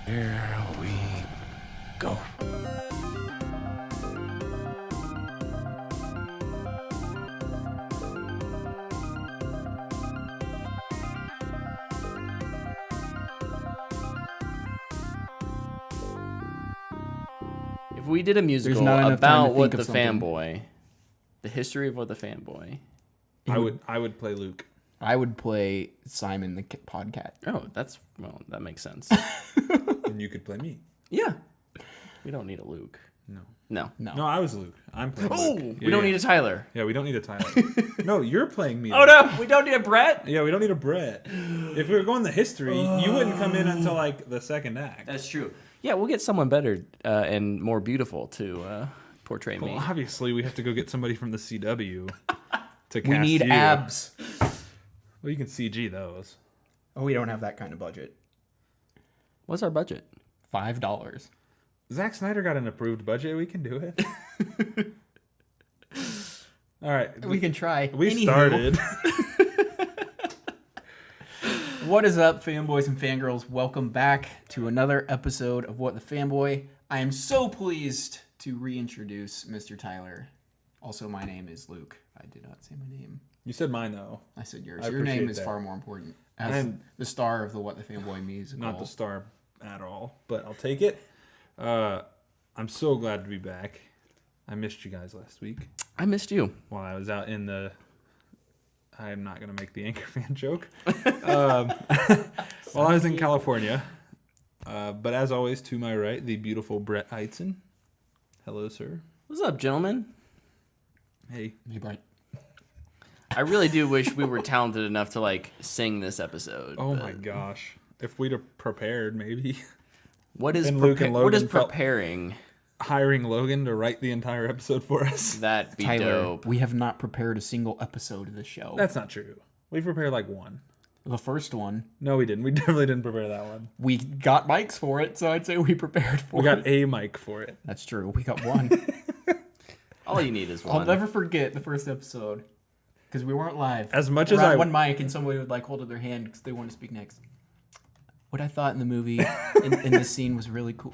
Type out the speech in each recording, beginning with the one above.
Here we go. If we did a musical about What the Fanboy, the history of What the Fanboy, I would play Luke. I would play Simon the Podcat. oh, that makes sense. And you could play me. Yeah, we don't need a Luke. No. No, I was Luke. I'm playing Luke. We don't need a Tyler. Yeah, we don't need a Tyler. No, you're playing me. Oh no, we don't need a Brett. Yeah, we don't need a Brett. If we were going the history, you wouldn't come in until like the second act. That's true. Yeah, we'll get someone better and more beautiful to portray me. Well, obviously, we have to go get somebody from the CW to cast We need you. abs. Well, you can CG those. Oh, we don't have that kind of budget. What's our budget? $5. Zack Snyder got an approved budget. We can do it. All right. We can try. We Anywho, started. What is up, fanboys and fangirls? Welcome back to another episode of What the Fanboy. I am so pleased to reintroduce Mr. Tyler. Also, my name is Luke. I did not say my name. You said mine, though. I said yours. I Your name appreciate is that. far more important. As the star of the What the Fanboy musical. Not the star at all, but I'll take it. I'm so glad to be back. I missed you guys last week I missed you. while I was out in the... I'm not going to make the Anchorman joke. While I was in California. But as always, to my right, the beautiful Brett Heitzen. Hello, sir. What's up, gentlemen? Hey. Hey, Brian. I really do wish we were talented enough to like sing this episode. Oh but my gosh. If we'd have prepared, maybe. What is And Luke and what is Logan felt- preparing? Hiring Logan to write the entire episode for us. That'd be Tyler, dope. we have not prepared a single episode of the show. That's not true. We've prepared like one. The first one. No, we didn't. We definitely didn't prepare that one. We got mics for it, so I'd say we prepared for We it. got a mic for it. That's true. We got one. All you need is one. I'll never forget the first episode because we weren't live. As much We're as on I... one mic and somebody would like hold up their hand because they wanted to speak next. What I thought in the movie in this scene was really cool.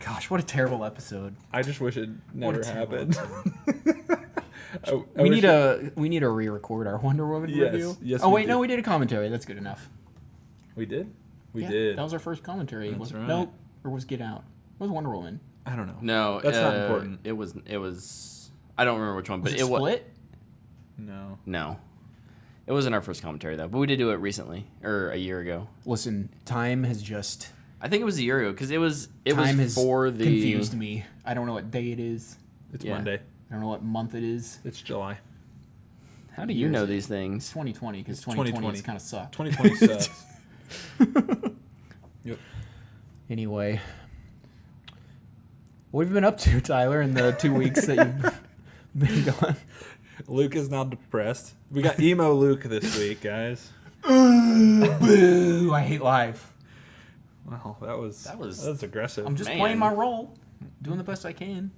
Gosh, what a terrible episode. I just wish it What a never terrible happened. episode. I We wish need to re-record our Wonder Woman Yes, review. yes, Oh we wait, no, do. we did a commentary. That's good enough. We did? We Yeah, did. That was our first commentary. That's right. No, or was Get Out? It was Wonder Woman. I don't know. No, That's not important. It was. I don't remember which one, Was but it Split? No. No, it wasn't our first commentary though. But we did do it recently or a year ago. Listen, time has just I think it was a year ago because it was time has for the confused me. I don't know what day it is. It's Yeah. Monday. I don't know what month it is. It's July. How do you know these things? 2020 because It's 2020 2020. kind of sucked. 2020 sucks. Yep. Anyway, what have you been up to, Tyler, in the 2 weeks that you've been gone? Luke is now depressed. We got emo Luke this week, guys. Boo! I hate life. Wow, that was was- aggressive. I'm just Man. playing my role, doing the best I can.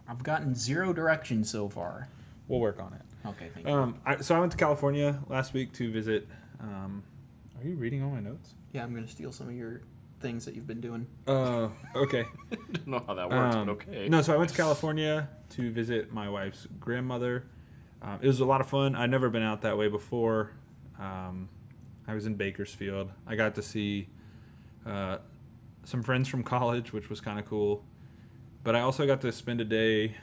I've gotten 0 direction so far. We'll work on it. Okay, thank you. So I went to California last week to visit. Are you reading all my notes? Yeah, I'm gonna steal some of your things that you've been doing. Okay. I don't know how that works, but okay. No, so I went to California to visit my wife's grandmother. It was a lot of fun. I'd never been out that way before. I was in Bakersfield. I got to see some friends from college, which was kind of cool. But I also got to spend a day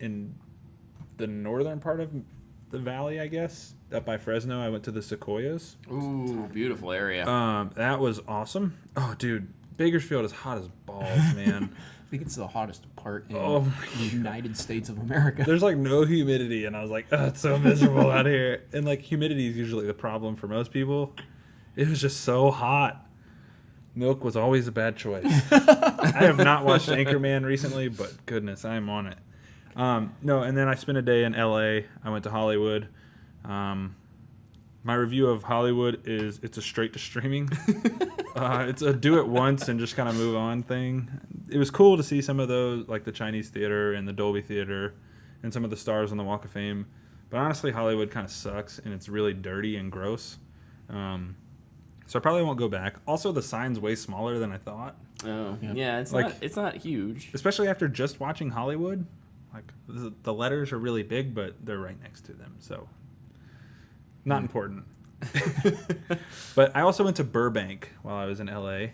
in the northern part of the valley, I guess, up by Fresno. I went to the Sequoias. Ooh, beautiful area. That was awesome. Oh, dude, Bakersfield is hot as balls, man. I think it's the hottest part in Oh the United States of America. There's like no humidity, and I was like, oh, it's so miserable out here. And like humidity is usually the problem for most people. It was just so hot. Milk was always a bad choice. I have not watched Anchorman recently, but goodness, I'm on it. No, and then I spent a day in LA. I went to Hollywood. My review of Hollywood is it's a straight to streaming. It's a do it once and just kind of move on thing. It was cool to see some of those, like the Chinese Theater and the Dolby Theater and some of the stars on the Walk of Fame. But honestly, Hollywood kind of sucks, and it's really dirty and gross. So I probably won't go back. Also, the sign's way smaller than I thought. Oh, Yep. yeah. It's not huge. Especially after just watching Hollywood. Like, the letters are really big, but they're right next to them. So, not important. But I also went to Burbank while I was in LA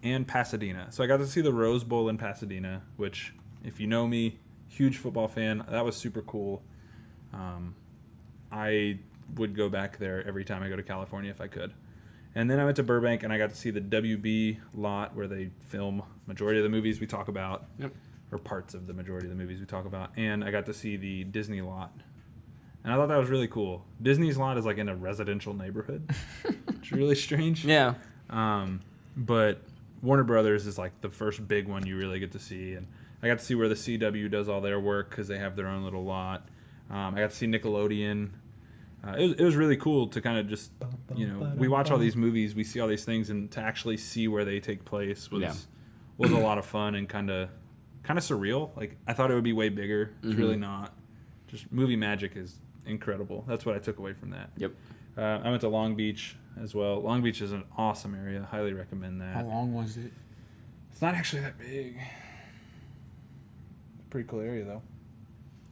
and Pasadena. So I got to see the Rose Bowl in Pasadena, which, if you know me, huge football fan. That was super cool. I would go back there every time I go to California if I could. And then I went to Burbank and I got to see the WB lot where they film majority of the movies we talk about. Yep. Or Parts of the majority of the movies we talk about. And I got to see the Disney lot. And I thought that was really cool. Disney's lot is like in a residential neighborhood. It's really strange. Yeah. But Warner Brothers is like the first big one you really get to see. And I got to see where the CW does all their work because they have their own little lot. I got to see Nickelodeon. It was really cool to kind of just, we watch all these movies, we see all these things, and to actually see where they take place was a lot of fun and kind of surreal. Like, I thought it would be way bigger. It's really not. Just movie magic is incredible. That's what I took away from that. Yep. I went to Long Beach as well. Long Beach is an awesome area. Highly recommend that. How long was it? It's not actually that big. Pretty cool area, though.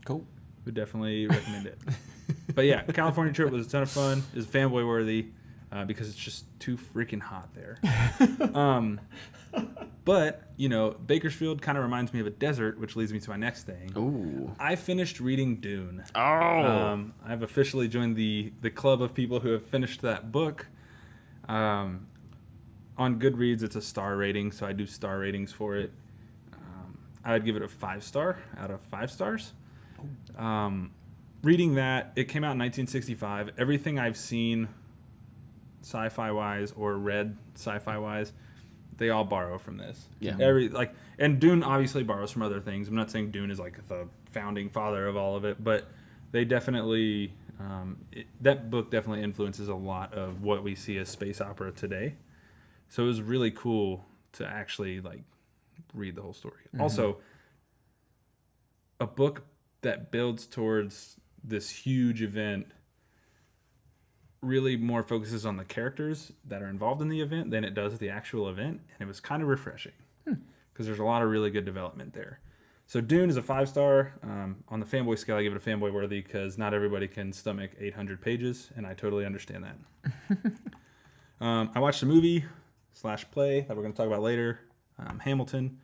Cool. Would definitely recommend it. But yeah, California trip was a ton of fun. It was fanboy worthy because it's just too freaking hot there. But, Bakersfield kind of reminds me of a desert, which leads me to my next thing. Ooh. I finished reading Dune. Oh. I've officially joined the club of people who have finished that book. On Goodreads, it's a star rating, so I do star ratings for it. I would give it a 5-star out of 5 stars. Reading that, it came out in 1965. Everything I've seen sci-fi wise or read sci-fi wise, they all borrow from this. Yeah. And Dune obviously borrows from other things. I'm not saying Dune is like the founding father of all of it, but they definitely that book definitely influences a lot of what we see as space opera today. So it was really cool to actually read the whole story. Mm-hmm. Also, a book that builds towards this huge event really more focuses on the characters that are involved in the event than it does the actual event, and it was kind of refreshing because there's a lot of really good development there. So Dune is a 5-star. On the fanboy scale, I give it a fanboy worthy because not everybody can stomach 800 pages, and I totally understand that. I watched a movie/play that we're going to talk about later, Hamilton,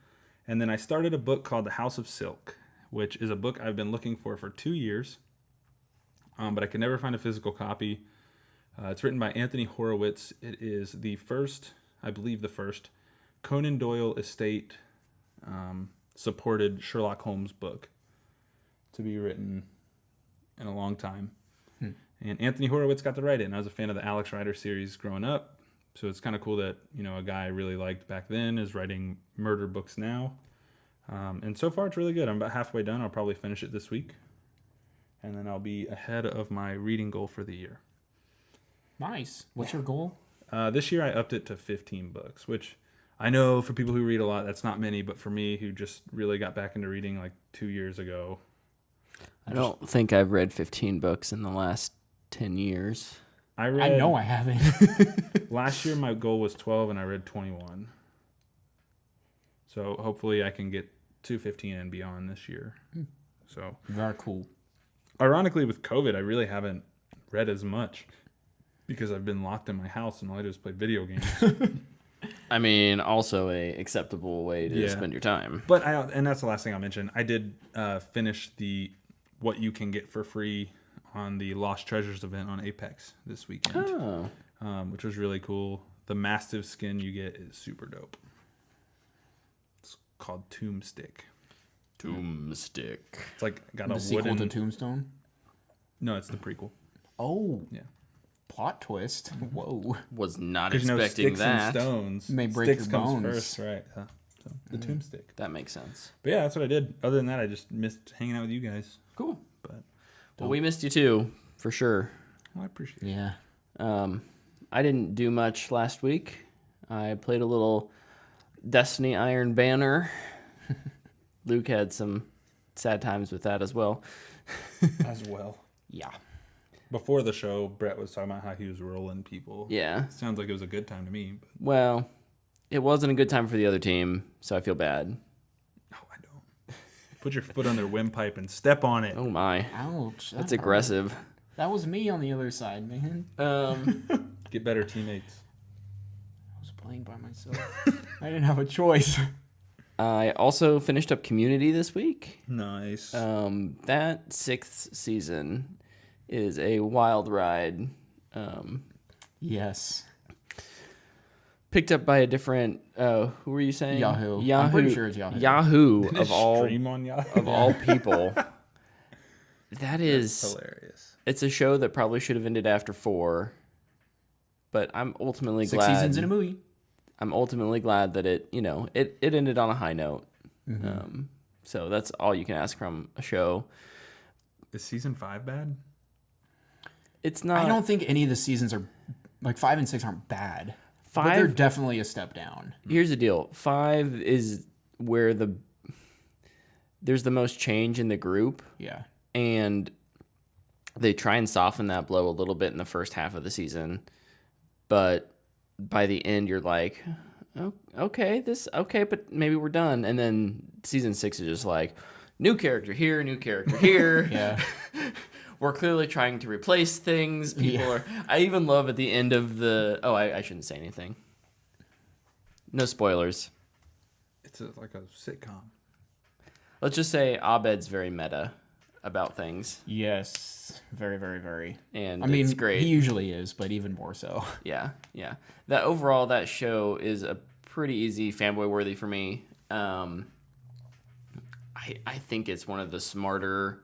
and then I started a book called The House of Silk, which is a book I've been looking for 2 years, but I could never find a physical copy. It's written by Anthony Horowitz. It is the first Conan Doyle estate supported Sherlock Holmes book to be written in a long time. And Anthony Horowitz got to write it, and I was a fan of the Alex Rider series growing up, so it's kind of cool that a guy I really liked back then is writing murder books now. And so far, it's really good. I'm about halfway done. I'll probably finish it this week. And then I'll be ahead of my reading goal for the year. Nice. What's your goal? This year, I upped it to 15 books, which I know for people who read a lot, that's not many. But for me, who just really got back into reading 2 years ago. I don't think I've read 15 books in the last 10 years. I know I haven't. Last year, my goal was 12, and I read 21. So hopefully I can get to 15 and beyond this year. So very cool. Ironically, with COVID, I really haven't read as much because I've been locked in my house and all I do is play video games. I mean, also a acceptable way to spend your time. But and that's the last thing I'll mention. I did finish the what you can get for free on the Lost Treasures event on Apex this weekend, which was really cool. The mastiff skin you get is super dope. It's called Tombstick. Tombstick. It's got the a sequel wooden... to Tombstone? No, it's the prequel. Oh. Yeah. Plot twist. Whoa. Was not expecting sticks that. And stones. May break sticks your comes bones. first, right? So the Tombstick. That makes sense. But yeah, that's what I did. Other than that, I just missed hanging out with you guys. Cool. But well, we missed you too, for sure. Well, I appreciate it. Yeah. I didn't do much last week. I played a little Destiny Iron Banner. Luke had some sad times with that as well. As well. Yeah. Before the show, Brett was talking about how he was rolling people. Yeah. Sounds like it was a good time to me. But... Well, it wasn't a good time for the other team, so I feel bad. Oh, I don't. Put your foot on their windpipe and step on it. Oh my, Ouch. that's that hurt. aggressive. That was me on the other side, man. Get better teammates. I was playing by myself. I didn't have a choice. I also finished up Community this week. Nice. That 6th season is a wild ride. Yes. Picked up by a different. Who were you saying? Yahoo. Yahoo. I'm pretty sure it's Yahoo. Yahoo Did of it all stream on Yahoo? of all people. That is hilarious. It's a show that probably should have ended after 4, but I'm ultimately 6 glad. seasons in a movie. I'm ultimately glad that it ended on a high note. So that's all you can ask from a show. Is season 5 bad? It's not. I don't think any of the seasons are like 5 and 6 aren't bad. But they're 5. definitely a step down. Here's the deal. 5 is where there's the most change in the group, Yeah. and they try and soften that blow a little bit in the first half of the season, but by the end you're like, oh, okay, but maybe we're done. And then season 6 is just like, new character here, new character here. Yeah. We're clearly trying to replace things. People are. I even love at the end of the. Oh, I shouldn't say anything. No spoilers. It's like a sitcom. Let's just say Abed's very meta about things, Yes. Very, very, very. and I mean, it's great. he usually is, but even more so. Yeah. That overall, that show is a pretty easy fanboy worthy for me. I think it's one of the smarter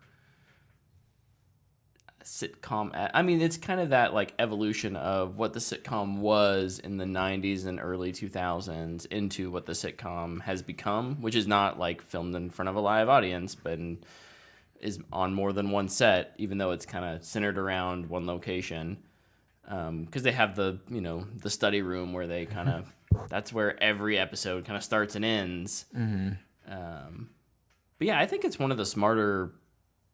sitcom. I mean, it's kind of that like evolution of what the sitcom was in the 90s and early 2000s into what the sitcom has become, which is not like filmed in front of a live audience, but is on more than one set, even though it's kind of centered around one location. Because they have the study room where they kind of that's where every episode kind of starts and ends. But yeah, I think it's one of the smarter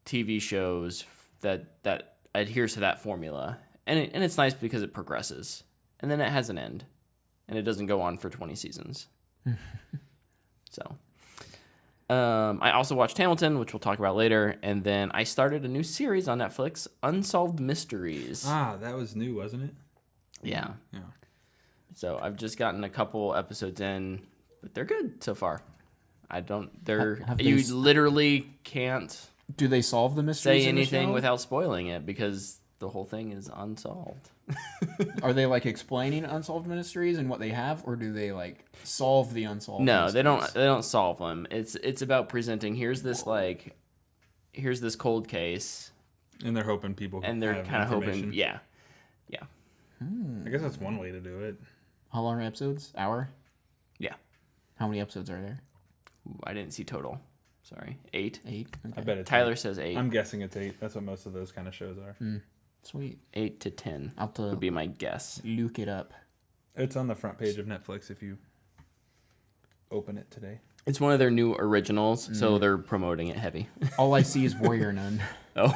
TV shows that adheres to that formula, and it's nice because it progresses, and then it has an end, and it doesn't go on for 20 seasons. So, I also watched Hamilton, which we'll talk about later, and then I started a new series on Netflix, Unsolved Mysteries. Ah, that was new, wasn't it? Yeah. Yeah. So I've just gotten a couple episodes in, but they're good so far. Have You they literally can't Do they solve the mysteries say in the anything show? without spoiling it because the whole thing is unsolved. Are they like explaining unsolved mysteries and what they have, or do they like solve the unsolved? No, mysteries? they don't solve them. It's about presenting here's this cold case, And they're hoping people and they're have kind of hoping information. yeah. I guess that's one way to do it. How long are episodes? Hour? Yeah. How many episodes are there? Ooh, I didn't see total. Sorry. 8. 8. Okay. I bet it's Tyler 8. says 8. I'm guessing it's 8. That's what most of those kind of shows are. Sweet. 8 to 10 I'll have to would be my guess. look it up. It's on the front page of Netflix if you open it today. It's one of their new originals, so they're promoting it heavy. All I see is Warrior Nun. Oh.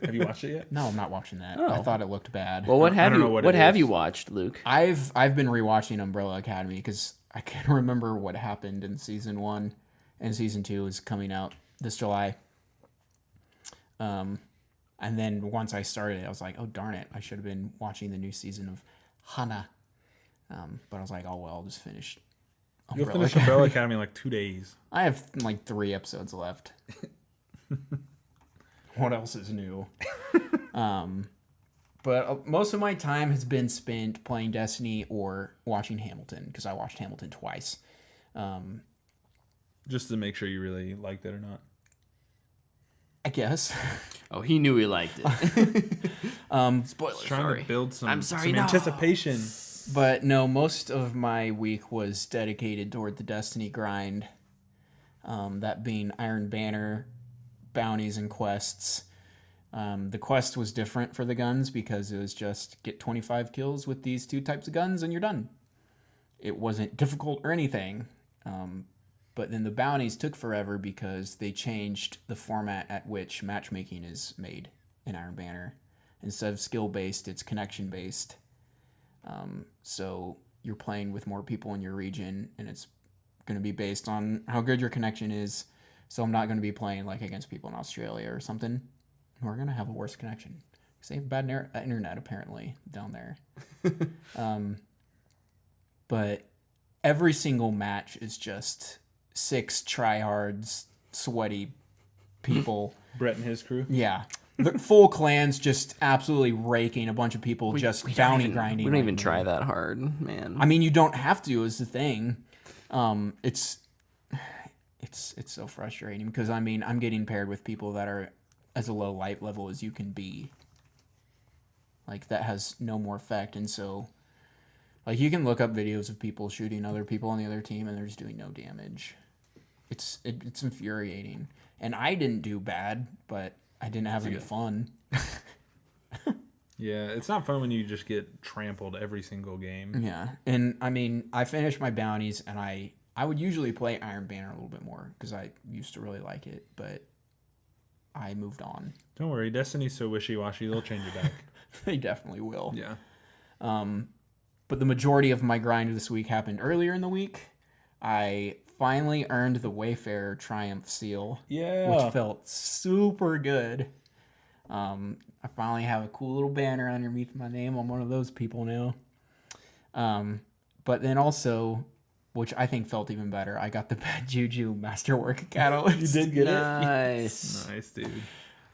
Have you watched it yet? No, I'm not watching that. Oh. I thought it looked bad. Well, what I have don't you know what what it have is. you watched, Luke? I've been rewatching Umbrella Academy because I can't remember what happened in season 1, and season 2 is coming out this July. And then once I started, I was like, oh darn it, I should have been watching the new season of Hana. But I was like, oh well, I'll just finish. You'll finish Umbrella Academy in like 2 days. I have like 3 episodes left. What else is new? But most of my time has been spent playing Destiny or watching Hamilton, because I watched Hamilton twice. Just to make sure you really liked it or not. I guess. Oh, he knew he liked it. Spoiler, Trying sorry. to build some, I'm sorry, some no. anticipation. But no, most of my week was dedicated toward the Destiny grind. That being Iron Banner, bounties, and quests. The quest was different for the guns because it was just get 25 kills with these 2 types of guns and you're done. It wasn't difficult or anything. But then the bounties took forever because they changed the format at which matchmaking is made in Iron Banner. Instead of skill-based, it's connection-based. So you're playing with more people in your region, and it's going to be based on how good your connection is. So I'm not going to be playing like against people in Australia or something who are going to have a worse connection because they have bad internet apparently down there. But every single match is just 6 tryhards, sweaty people. Brett and his crew. Yeah. The full clans just absolutely raking a bunch of people just bounty grinding. We don't even try that hard, man. I mean, you don't have to is the thing. It's so frustrating because, I mean, I'm getting paired with people that are as a low light level as you can be. Like, that has no more effect. And so, like, you can look up videos of people shooting other people on the other team and they're just doing no damage. It's infuriating. And I didn't do bad, but I didn't have any fun. Yeah, it's not fun when you just get trampled every single game. Yeah. And, I mean, I finished my bounties, and I would usually play Iron Banner a little bit more because I used to really like it, but I moved on. Don't worry, Destiny's so wishy-washy, they'll change it back. They definitely will. Yeah. But the majority of my grind this week happened earlier in the week. I finally earned the Wayfarer Triumph seal, which felt super good. I finally have a cool little banner underneath my name. I'm one of those people now. But then also, which I think felt even better, I got the Bad Juju Masterwork Catalyst. You did get Nice. it? Nice, dude.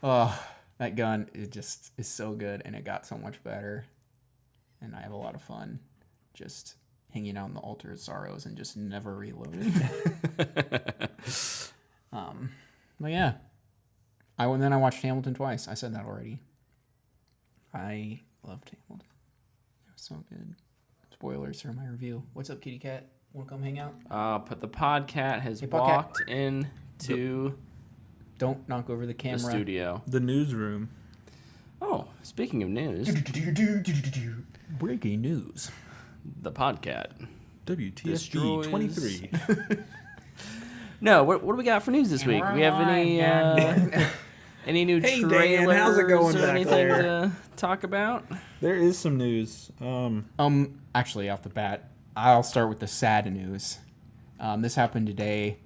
Oh, that gun, it just is so good, and it got so much better. And I have a lot of fun just hanging out in the Altar of Sorrows and just never reloading. But yeah. Then I watched Hamilton twice. I said that already. I loved Hamilton. It was so good. Spoilers for my review. What's up, kitty cat? Want to come hang out? But the podcat has Hey, Podcat. walked into Don't knock over the the camera. studio. The newsroom. Oh, speaking of news, Breaking news. the podcat. WTSD Destroys- 23. No, what do we got for news this week? We have any new Hey, Dan, trailers how's it going or back anything there? to talk about? There is some news. Actually, off the bat, I'll start with the sad news. This happened today.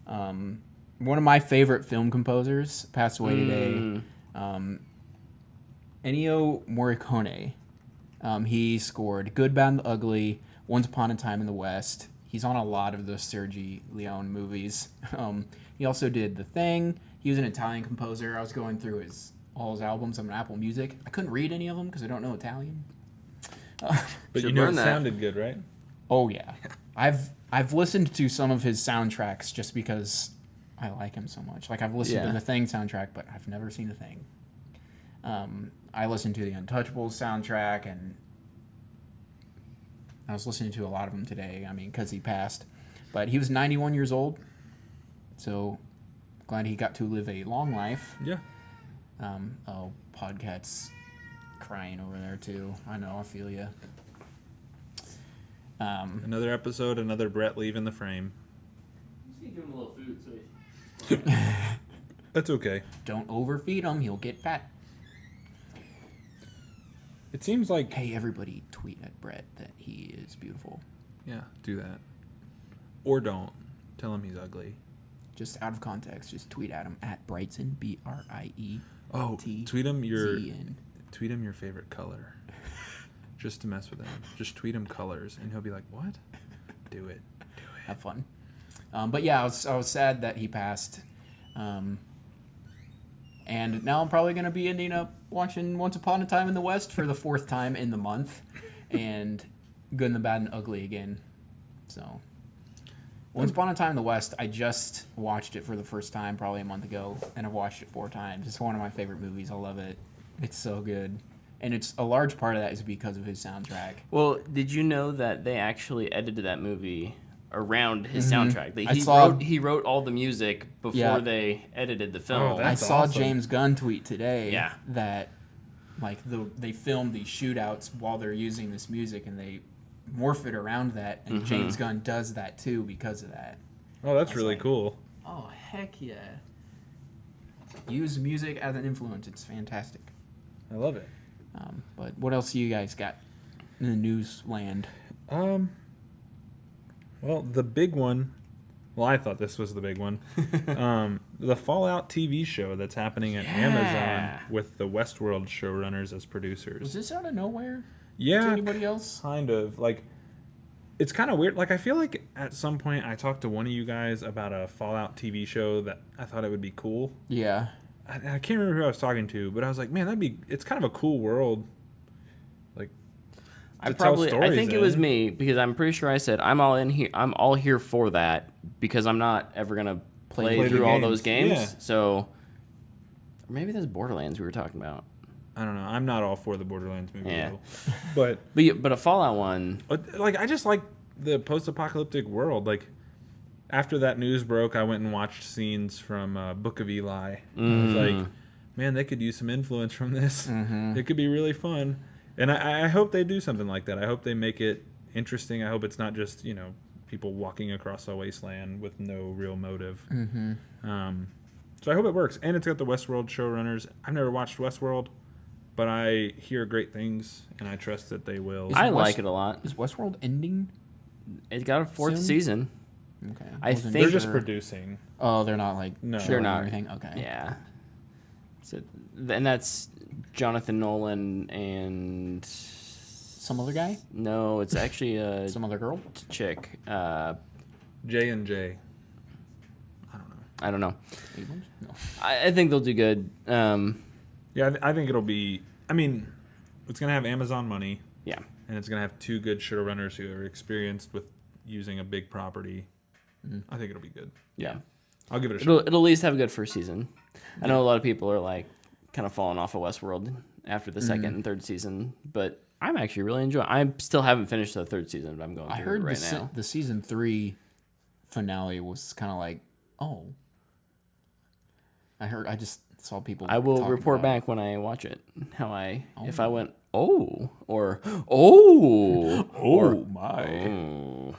One of my favorite film composers passed away today. Ennio Morricone. He scored Good, Bad, and the Ugly, Once Upon a Time in the West. He's on a lot of the Sergio Leone movies. He also did The Thing. He was an Italian composer. I was going through all his albums on Apple Music. I couldn't read any of them because I don't know Italian. But Should you know it learn that. sounded good, right? Oh yeah, I've listened to some of his soundtracks just because I like him so much. Like I've listened to the Thing soundtrack, but I've never seen The Thing. I listened to the Untouchables soundtrack, and I was listening to a lot of them today. I mean, because he passed, but he was 91 years old, so glad he got to live a long life. Yeah. Podcat's crying over there too. I know, I feel you. Another episode, another Brett leaving the frame. Give him a little food, so That's okay. Don't overfeed him; he'll get fat. It seems like... Hey, everybody, tweet at Brett that he is beautiful. Yeah, do that. Or don't. Tell him he's ugly. Just out of context, just tweet at him at Brightson, BRIE. Oh, tweet him your favorite color. Just to mess with him. Just tweet him colors, and he'll be like, what? Do it. Have fun. But yeah, I was sad that he passed. And now I'm probably going to be ending up watching Once Upon a Time in the West for the 4th time in the month. And Good and the Bad and Ugly again. So, Once Upon a Time in the West, I just watched it for the first time probably a month ago. And I've watched it 4 times. It's one of my favorite movies. I love it. It's so good. And it's a large part of that is because of his soundtrack. Well, did you know that they actually edited that movie around his soundtrack? He wrote all the music before they edited the film. Oh, that's I saw awesome. James Gunn tweet today Yeah. that like they filmed these shootouts while they're using this music and they morph it around that, and James Gunn does that too because of that. Oh, that's really cool. Oh, heck yeah. Use music as an influence. It's fantastic. I love it. But what else do you guys got in the news land? Well, the big one. Well, I thought this was the big one. The Fallout TV show that's happening at Amazon with the Westworld showrunners as producers. Was this out of nowhere? Yeah. To anybody else? Kind of. Like, it's kind of weird. Like, I feel like at some point I talked to one of you guys about a Fallout TV show that I thought it would be cool. Yeah. I can't remember who I was talking to, but I was like, man, it's kind of a cool world. Like, I think it was me because I'm pretty sure I said I'm all here for that because I'm not ever gonna play through all those games. Yeah. So or maybe that's Borderlands we were talking about. I don't know. I'm not all for the Borderlands movie, Yeah. though. But a Fallout one. Like, I just like the post-apocalyptic world. Like, after that news broke, I went and watched scenes from Book of Eli. I was like, man, they could use some influence from this. It could be really fun. And I hope they do something like that. I hope they make it interesting. I hope it's not just, people walking across a wasteland with no real motive. So I hope it works. And it's got the Westworld showrunners. I've never watched Westworld, but I hear great things, and I trust that they will. I like it a lot. Is Westworld ending? It's got a fourth Soon? season. Okay. I Wasn't think- They're just sure. producing. Oh, they're not like No. showing They're not. everything. Okay. Yeah. So, and that's Jonathan Nolan and Some other guy? no, it's actually a Some other girl? chick. J&J. I don't know. Abrams? No. I think they'll do good. Yeah, I think it'll be. I mean, it's gonna have Amazon money, Yeah. and it's gonna have two good showrunners who are experienced with using a big property. I think it'll be good. Yeah. I'll give it a shot. It'll at least have a good first season. I know a lot of people are like kind of falling off of Westworld after the second and third season, but I'm actually really enjoying. I still haven't finished the third season, but I'm going I through heard it right now. the season 3 finale was kind of like, oh. I just saw people. I will talking report about it. back when I watch it if I went or or my. oh.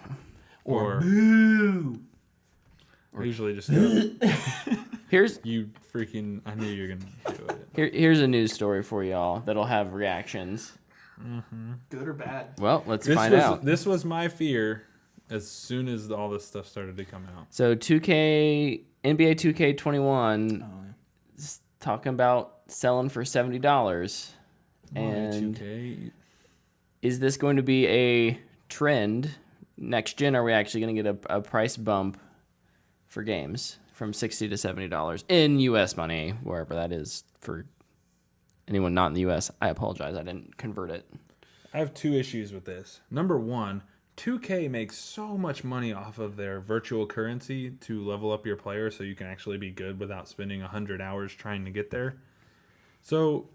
Or Boo. I usually just go, Here's you freaking. I knew you were gonna do it. here's a news story for y'all that'll have reactions. Good or bad? Well, let's find out. This was my fear as soon as all this stuff started to come out. So NBA 2K21 is talking about selling for $70. And 2K. is this going to be a trend? Next gen, are we actually going to get a price bump for games from $60 to $70 in U.S. money, wherever that is for anyone not in the U.S.? I apologize, I didn't convert it. I have two issues with this. Number one, 2K makes so much money off of their virtual currency to level up your player so you can actually be good without spending 100 hours trying to get there. So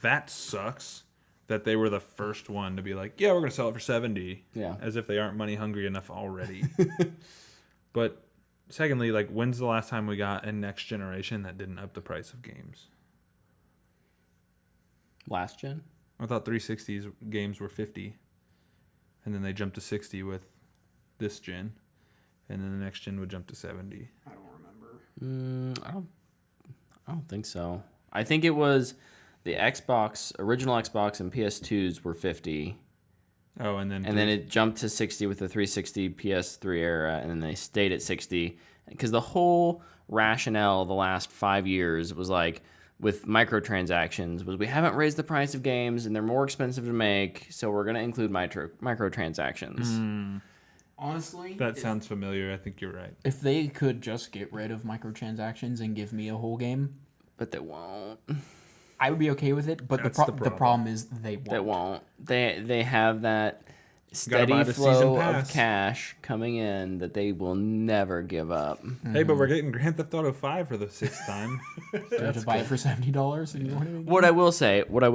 that sucks that they were the first one to be like, yeah, we're going to sell it for 70. Yeah. As if they aren't money hungry enough already. But secondly, like, when's the last time we got a next generation that didn't up the price of games? Last gen? I thought 360's games were 50. And then they jumped to 60 with this gen. And then the next gen would jump to 70. I don't remember. I don't think so. I think it was the original Xbox and PS2s were 50. Oh, and then It jumped to 60 with the 360 PS3 era, and then they stayed at 60. Because the whole rationale the last 5 years was like, with microtransactions, was we haven't raised the price of games, and they're more expensive to make, so we're going to include microtransactions. Honestly, that sounds familiar. I think you're right. if they could just get rid of microtransactions and give me a whole game, But they won't. I would be okay with it. But That's the the problem. problem is they won't. They won't. They have that Gotta buy steady the flow season of pass. cash coming in that they will never give up. Hey, but we're getting Grand Theft Auto 5 for the 6th time. Do you have to buy it for $70 and you want it? What I will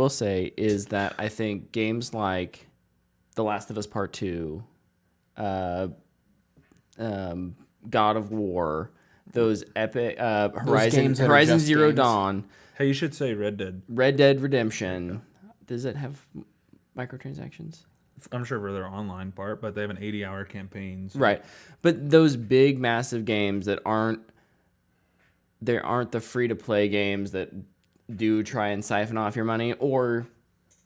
say is that I think games like The Last of Us Part 2, God of War, those epic games that are Horizon just Zero games. Dawn, Hey, you should say Red Dead. Red Dead Redemption. Does it have microtransactions? I'm sure for their online part, but they have an 80-hour campaign. So. Right. But those big, massive games that aren't the free-to-play games that do try and siphon off your money, or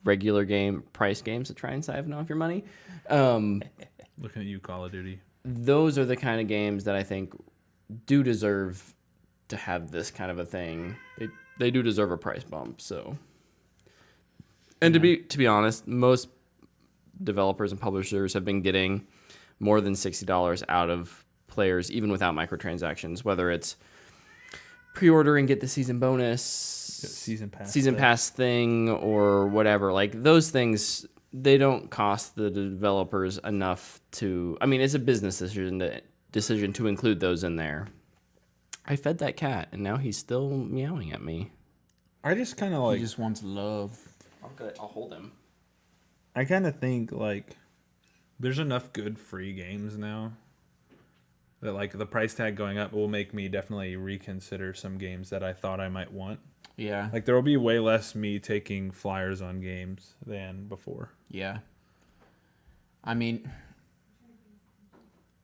regular price games that try and siphon off your money. Looking at you, Call of Duty. those are the kind of games that I think do deserve to have this kind of a thing. They do deserve a price bump. So, and to be honest, most developers and publishers have been getting more than $60 out of players, even without microtransactions. Whether it's pre-order and get the season bonus, season pass thing, or whatever. Like those things, they don't cost the developers enough to. I mean, it's a business decision to include those in there. I fed that cat, and now he's still meowing at me. I just kind of like. He just wants love. I'll hold him. I kind of think like there's enough good free games now that like the price tag going up will make me definitely reconsider some games that I thought I might want. Yeah. Like there will be way less me taking flyers on games than before. Yeah. I mean,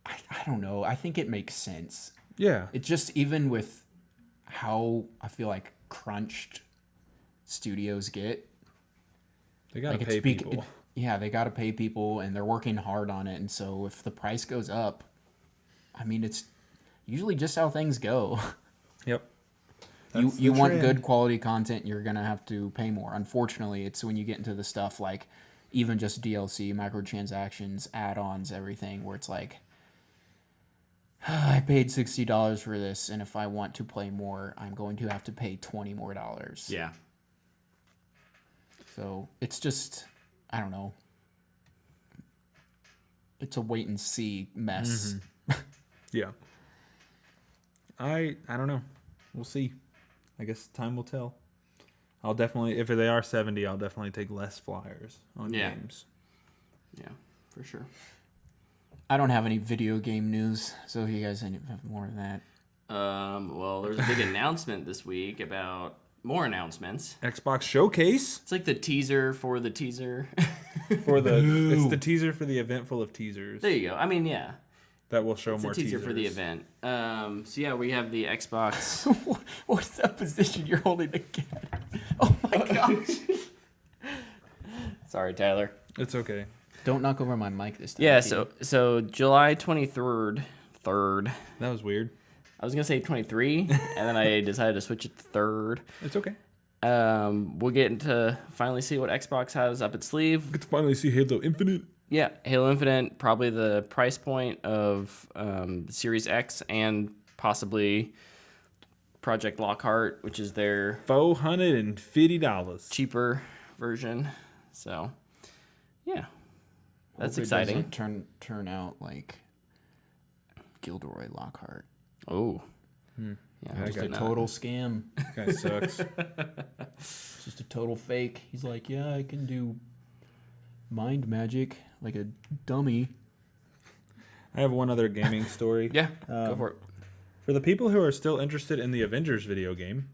I don't know. I think it makes sense. Yeah. It just, even with how I feel like crunched studios get. They got to pay people. They got to pay people, and they're working hard on it. And so if the price goes up, I mean, it's usually just how things go. Yep. You want good quality content, you're going to have to pay more. Unfortunately, it's when you get into the stuff like even just DLC, microtransactions, add-ons, everything, where it's like, I paid $60 for this, and if I want to play more, I'm going to have to pay $20 more. Yeah. So it's just, I don't know. It's a wait and see mess. Mm-hmm. Yeah. I don't know. We'll see. I guess time will tell. I'll definitely, if they are 70, I'll definitely take less flyers on games. Yeah, for sure. I don't have any video game news, so if you guys have more of that. Well, there's a big announcement this week about more announcements. Xbox Showcase. It's like the teaser for the teaser. It's the teaser for the event full of teasers. There you go. I mean, yeah. That will show more teaser teasers. for the event. So yeah, we have the Xbox. What's that position you're holding again? Oh my gosh. Sorry, Tyler. It's okay. Don't knock over my mic this time. Yeah, so July 23rd. That was weird. I was going to say 23, and then I decided to switch it to 3rd. It's okay. We'll get to finally see what Xbox has up its sleeve. Get to finally see Halo Infinite. Yeah, Halo Infinite, probably the price point of Series X and possibly Project Lockhart, which is their $450. cheaper version. So, yeah. That's Hope exciting. It doesn't turn out like Gilderoy Lockhart. Oh. Yeah, just a total scam. That guy sucks. Just a total fake. He's like, yeah, I can do mind magic like a dummy. I have one other gaming story. Yeah, go for it. For the people who are still interested in the Avengers video game,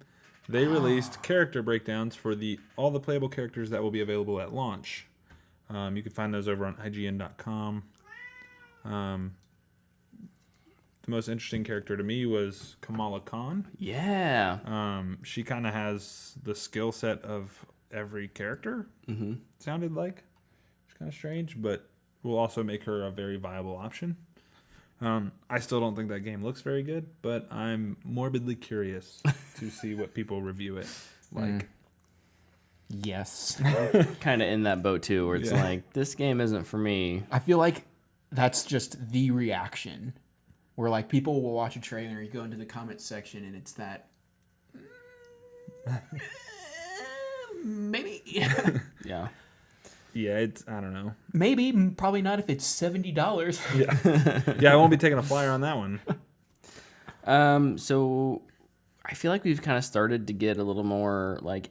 they released character breakdowns for all the playable characters that will be available at launch. You can find those over on IGN.com. The most interesting character to me was Kamala Khan. Yeah. She kind of has the skill set of every character. Mm-hmm. Sounded like. It's kind of strange, but will also make her a very viable option. I still don't think that game looks very good, but I'm morbidly curious to see what people review it like. Yes. Kind of in that boat too, where it's like, this game isn't for me. I feel like that's just the reaction. Where like people will watch a trailer, you go into the comment section, and it's that maybe. Yeah. Yeah, I don't know. Maybe, probably not if it's $70. Yeah, I won't be taking a flyer on that one. So I feel like we've kind of started to get a little more like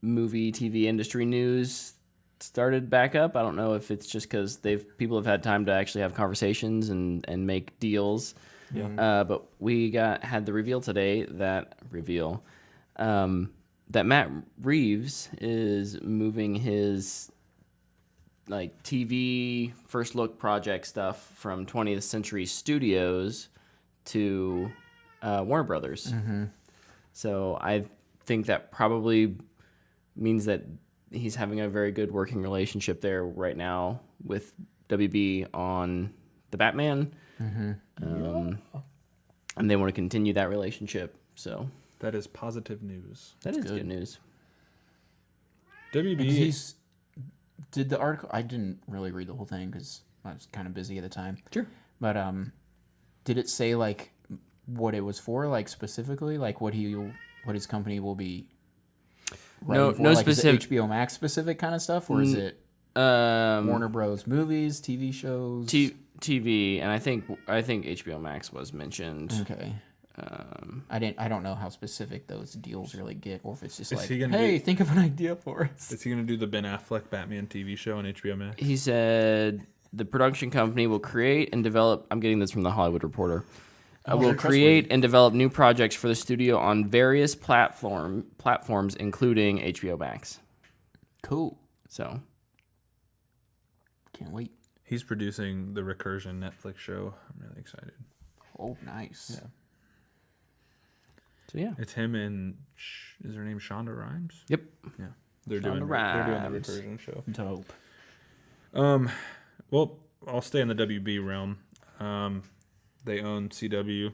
movie, TV industry news started back up. I don't know if it's just because people have had time to actually have conversations and make deals. Yeah. But we had the reveal today that Matt Reeves is moving his like TV first look project stuff from 20th Century Studios to Warner Brothers. Mm-hmm. So I think that probably means that he's having a very good working relationship there right now with WB on the Batman. And they want to continue that relationship. So That is positive news. that is good news. WB. Did the article? I didn't really read the whole thing because I was kind of busy at the time. Sure. But did it say like what it was for, like specifically, like what his company will be? No like, specific. Is it HBO Max specific kind of stuff, or is it Warner Bros. Movies, TV shows? TV, and I think HBO Max was mentioned. Okay. I don't know how specific those deals really get, or if it's just like, he gonna hey, do- think of an idea for us. Is he going to do the Ben Affleck Batman TV show on HBO Max? He said the production company will create and develop. I'm getting this from the Hollywood Reporter. Will create and develop new projects for the studio on various platforms, including HBO Max. Cool. So, Can't wait. He's producing the Recursion Netflix show. I'm really excited. Oh, nice. Yeah. so yeah. It's him and is her name Shonda Rhimes? Yep. Yeah, they're Shonda doing the Rhimes. Recursion show. Dope. Well, I'll stay in the WB realm. They own CW.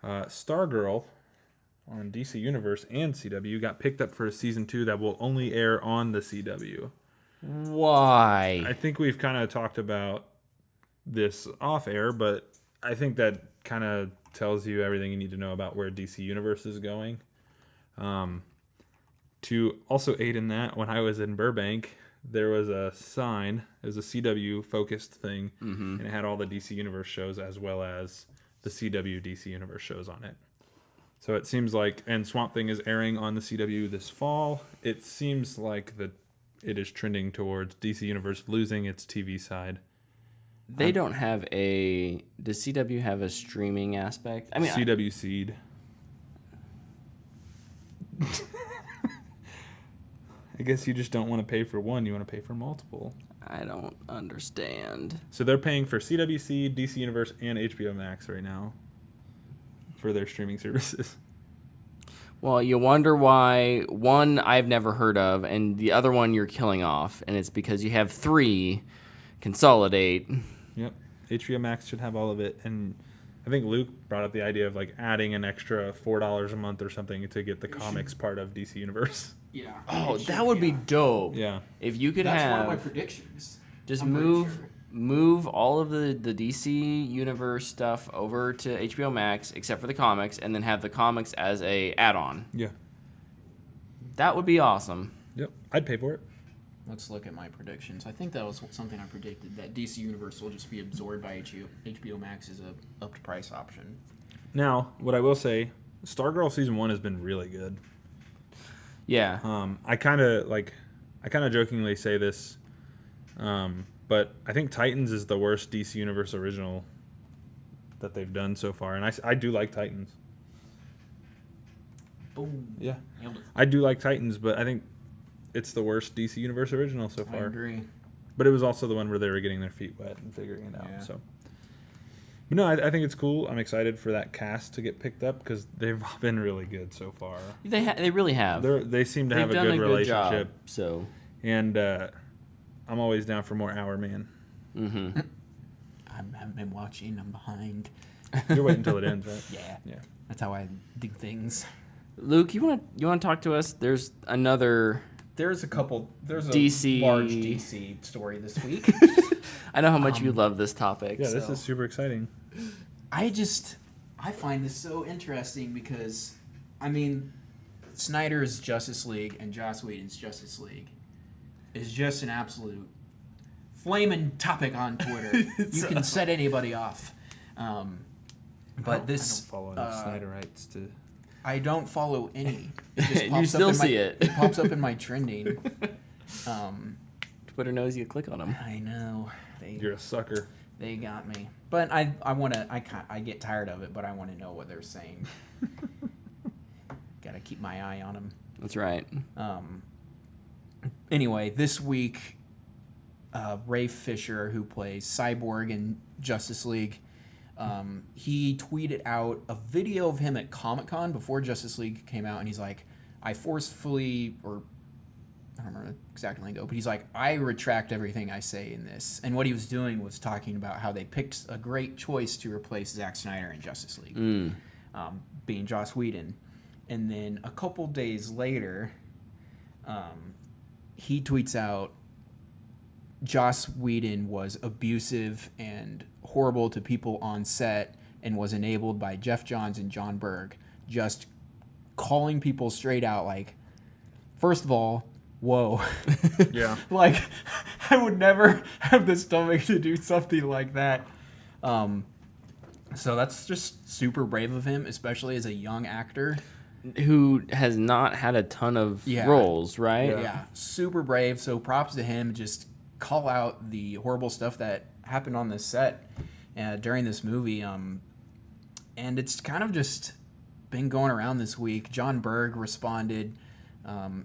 Stargirl on DC Universe and CW got picked up for a season 2 that will only air on the CW. Why? I think we've kind of talked about this off air, but I think that kind of tells you everything you need to know about where DC Universe is going. To also aid in that, when I was in Burbank, there was a sign. It was a CW focused thing, and it had all the DC Universe shows as well as the CW DC Universe shows on it. So it seems like, and Swamp Thing is airing on the CW this fall. It seems like it is trending towards DC Universe losing its TV side. They don't have a. Does CW have a streaming aspect? I mean, CW Seed. I guess you just don't want to pay for one. You want to pay for multiple. I don't understand. So they're paying for CW Seed, DC Universe, and HBO Max right now for their streaming services. Well, you wonder why one I've never heard of, and the other one you're killing off, and it's because you have 3 consolidate. Yep. HBO Max should have all of it. And I think Luke brought up the idea of like adding an extra $4 a month or something to get the comics part of DC Universe. Yeah. Oh, that would be dope. Yeah. If you could That's one of my have predictions. just I'm pretty move sure. move all of the DC Universe stuff over to HBO Max except for the comics, and then have the comics as a add-on. Yeah. That would be awesome. Yep. I'd pay for it. Let's look at my predictions. I think that was something I predicted, that DC Universe will just be absorbed by HBO Max as a up to price option. Now, what I will say, Stargirl season 1 has been really good. Yeah. I kind of jokingly say this, but I think Titans is the worst DC Universe original that they've done so far, and I do like Titans. Boom. Yeah, Nailed it. I do like Titans, but I think it's the worst DC Universe original so I far. agree. But it was also the one where they were getting their feet wet and figuring it out. Yeah. So, but no, I think it's cool. I'm excited for that cast to get picked up because they've been really good so far. They really have. They seem to They've have a done good relationship. job, so. And I'm always down for more Our Man. Mm-hmm. I haven't been watching. I'm behind. You're waiting until it ends, right? Yeah. Yeah. That's how I do things. Luke, you want to talk to us? There's another. There's a DC large DC story this week. I know how much you love this topic. Yeah, this so. is super exciting. I find this so interesting because, I mean, Snyder's Justice League and Joss Whedon's Justice League is just an absolute flaming topic on Twitter. You can set anybody off. But this... I don't follow enough Snyderites to... I don't follow any. It just You pops still up in see my, it. It pops up in my trending. Twitter knows you click on them. I know. You're a sucker. They got me. But I get tired of it, but I want to know what they're saying. Got to keep my eye on them. That's right. Anyway, this week, Ray Fisher, who plays Cyborg in Justice League, he tweeted out a video of him at Comic-Con before Justice League came out, and he's like, I forcefully, or I don't remember the exact lingo, but he's like, I retract everything I say in this. And what he was doing was talking about how they picked a great choice to replace Zack Snyder in Justice League, being Joss Whedon. And then a couple days later, he tweets out, Joss Whedon was abusive and horrible to people on set and was enabled by Jeff Johns and John Berg, just calling people straight out like, first of all, whoa. Yeah. Like, I would never have the stomach to do something like that. So that's just super brave of him, especially as a young actor. Who has not had a ton of roles, right? Yeah, super brave. So props to him. Just call out the horrible stuff that happened on this set during this movie. And it's kind of just been going around this week. John Berg responded.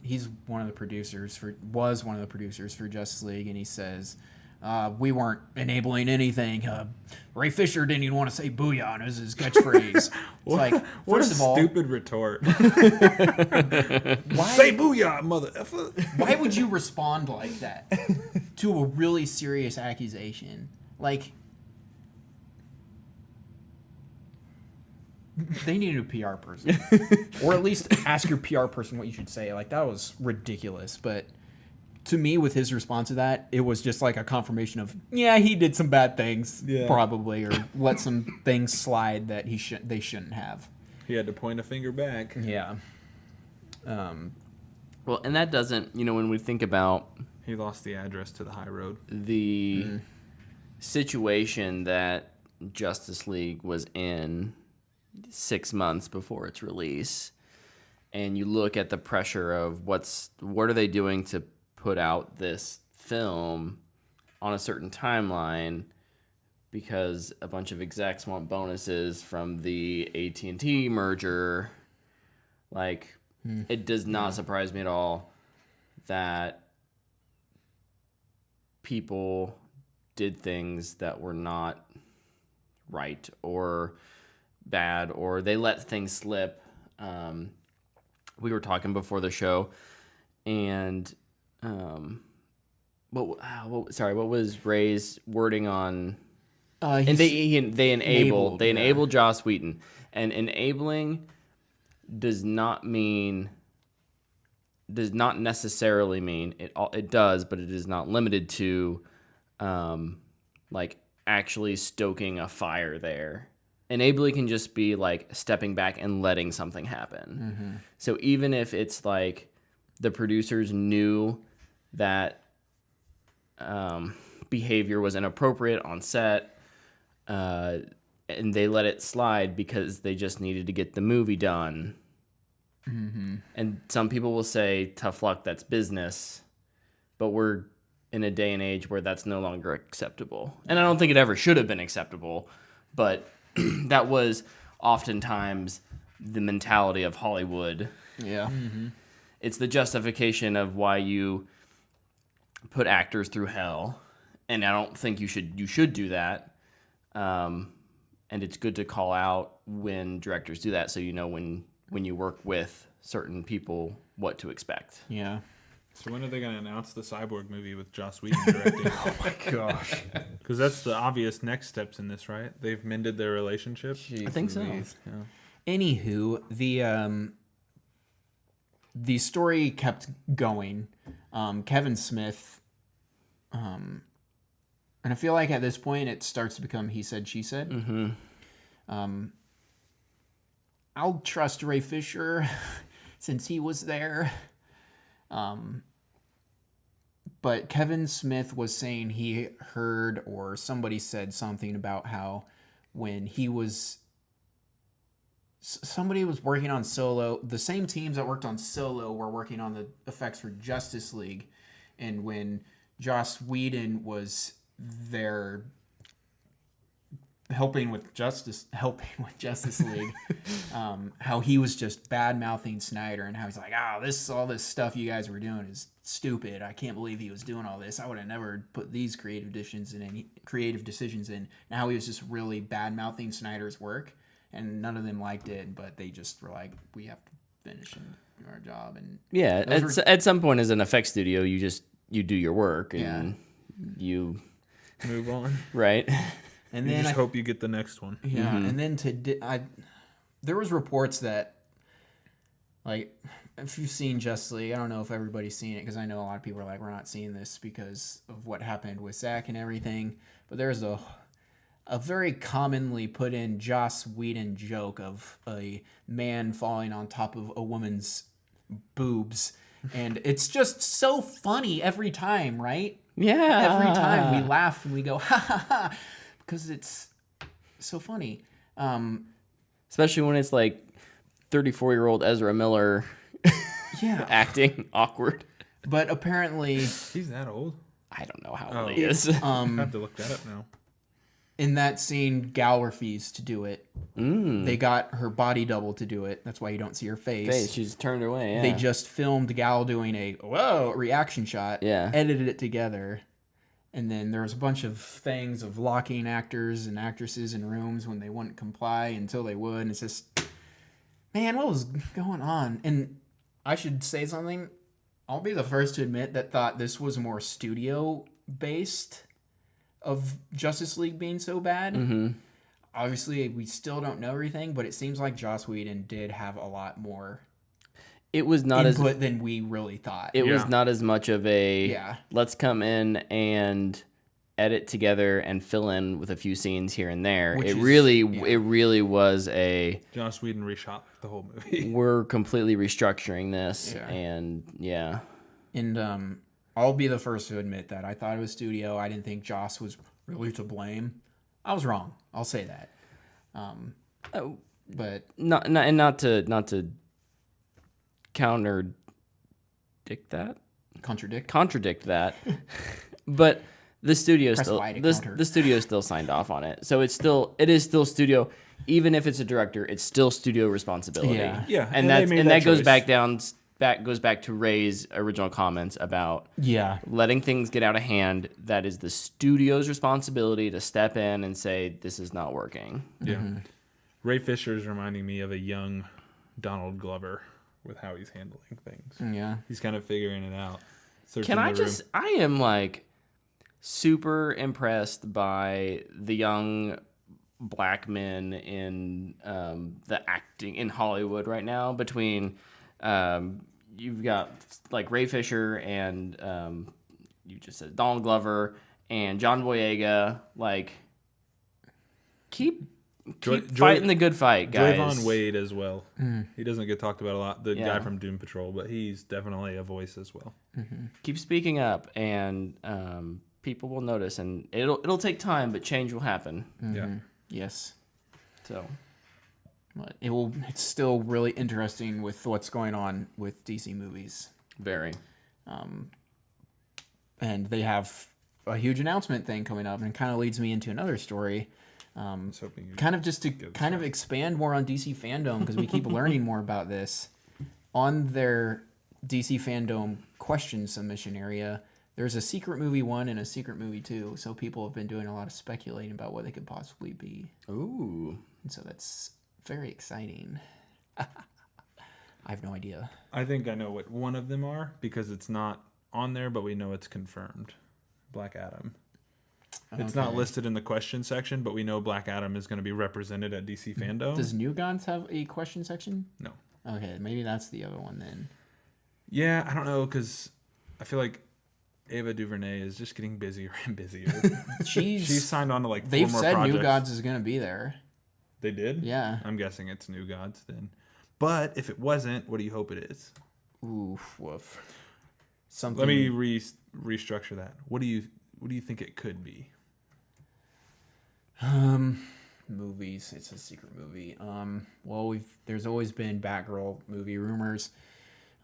He's was one of the producers for Justice League, and he says, we weren't enabling anything. Ray Fisher didn't even want to say "booyah" as his catchphrase. It's like, What first a of all, stupid retort. why, Say booyah, mother effer. why would you respond like that to a really serious accusation? Like, they needed a PR person. Or at least ask your PR person what you should say. Like, that was ridiculous. But to me, with his response to that, it was just like a confirmation of, yeah, he did some bad things, probably, or let some things slide that they shouldn't have. He had to point a finger back. Yeah. Well, and that doesn't, when we think about He lost the address to the high road. the situation that Justice League was in 6 months before its release, and you look at the pressure of what are they doing to put out this film on a certain timeline, because a bunch of execs want bonuses from the AT&T merger. Like, it does not surprise me at all that people did things that were not right or bad, or they let things slip. We were talking before the show, and what was Ray's wording on? And they enable Joss Whedon, and enabling does not necessarily mean it does, but it is not limited to like actually stoking a fire there. Enabling can just be like stepping back and letting something happen. Mm-hmm. So even if it's like the producers knew that behavior was inappropriate on set, and they let it slide because they just needed to get the movie done. Mm-hmm. And some people will say, tough luck, that's business. But we're in a day and age where that's no longer acceptable. And I don't think it ever should have been acceptable, but that was oftentimes the mentality of Hollywood. Yeah. Mm-hmm. It's the justification of why you put actors through hell, and I don't think you should do that. And it's good to call out when directors do that, so you know when you work with certain people what to expect. Yeah. So when are they going to announce the Cyborg movie with Joss Whedon directing? Oh my gosh. Because that's the obvious next steps in this, right? They've mended their relationship. I think so. Yeah. Anywho, the story kept going. Kevin Smith, and I feel like at this point it starts to become he said, she said. Mm-hmm. I'll trust Ray Fisher since he was there. But Kevin Smith was saying he heard, or somebody said something about how when somebody was working on Solo, the same teams that worked on Solo were working on the effects for Justice League. And when Joss Whedon was there helping with Justice League, how he was just bad-mouthing Snyder, and how he's like, all this stuff you guys were doing is stupid. I can't believe he was doing all this. I would have never put these creative decisions in. And how he was just really bad-mouthing Snyder's work, and none of them liked it, but they just were like, we have to finishing our job. And Yeah, at some point as an effects studio, you do your work and you move on. Right. And You then just hope you get the next one. Yeah, and then there was reports that, like, if you've seen Justice League, I don't know if everybody's seen it because I know a lot of people are like, we're not seeing this because of what happened with Zack and everything. But there's a very commonly put in Joss Whedon joke of a man falling on top of a woman's boobs. And it's just so funny every time, right? Yeah. Every time we laugh and we go, ha ha ha, because it's so funny. Especially when it's like 34-year-old Ezra Miller acting awkward. But apparently, He's that old? I don't know how old he is. I have to look that up now. in that scene, Gal refused to do it. They got her body double to do it. That's why you don't see her face. She's turned away, yeah. They just filmed Gal doing a whoa reaction shot, edited it together, and then there was a bunch of things of locking actors and actresses in rooms when they wouldn't comply until they would. And it's just, man, what was going on? And I should say something. I'll be the first to admit that thought this was more studio based of Justice League being so bad. Mm-hmm. Obviously, we still don't know everything, but it seems like Joss Whedon did have a lot more it was not input than we really thought. It was not as much of a let's come in and edit together and fill in with a few scenes here and there. It really was a Joss Whedon reshot the whole movie. We're completely restructuring this, and And I'll be the first to admit that I thought it was studio. I didn't think Joss was really to blame. I was wrong. I'll say that. But not to contradict that, but the studio still signed off on it, so it is still studio. Even if it's a director, it's still studio responsibility. And that goes back to Ray's original comments about letting things get out of hand. That is the studio's responsibility to step in and say, this is not working. Yeah. Mm-hmm. Ray Fisher is reminding me of a young Donald Glover with how he's handling things. Yeah. He's kind of figuring it out. I am like super impressed by the young black men in the acting in Hollywood right now between you've got like Ray Fisher and you just said Donald Glover and John Boyega. Like, keep fighting the good fight, guys. Javon Wade as well. He doesn't get talked about a lot. The guy from Doom Patrol, but he's definitely a voice as well. Mm-hmm. Keep speaking up, and people will notice. And it'll take time, but change will happen. Mm-hmm. Yeah. Yes. So. But it's still really interesting with what's going on with DC movies. Very. And they have a huge announcement thing coming up, and it kind of leads me into another story. Kind of just to expand more on DC fandom, because we keep learning more about this. On their DC fandom question submission area, there's a secret movie 1 and a secret movie 2, so people have been doing a lot of speculating about what they could possibly be. Ooh. And so that's very exciting. I have no idea. I think I know what one of them are because it's not on there, but we know it's confirmed. Black Adam. It's not listed in the question section, but we know Black Adam is going to be represented at DC Fandom. Does New Gods have a question section? No. Okay, maybe that's the other one then. Yeah, I don't know, because I feel like Ava DuVernay is just getting busier and busier. She's signed on to like 4 more projects. They've said New Gods is going to be there. They did? Yeah. I'm guessing it's New Gods then. But if it wasn't, what do you hope it is? Oof, woof. Something. Let me restructure that. What do you think it could be? Movies. It's a secret movie. Well, there's always been Batgirl movie rumors.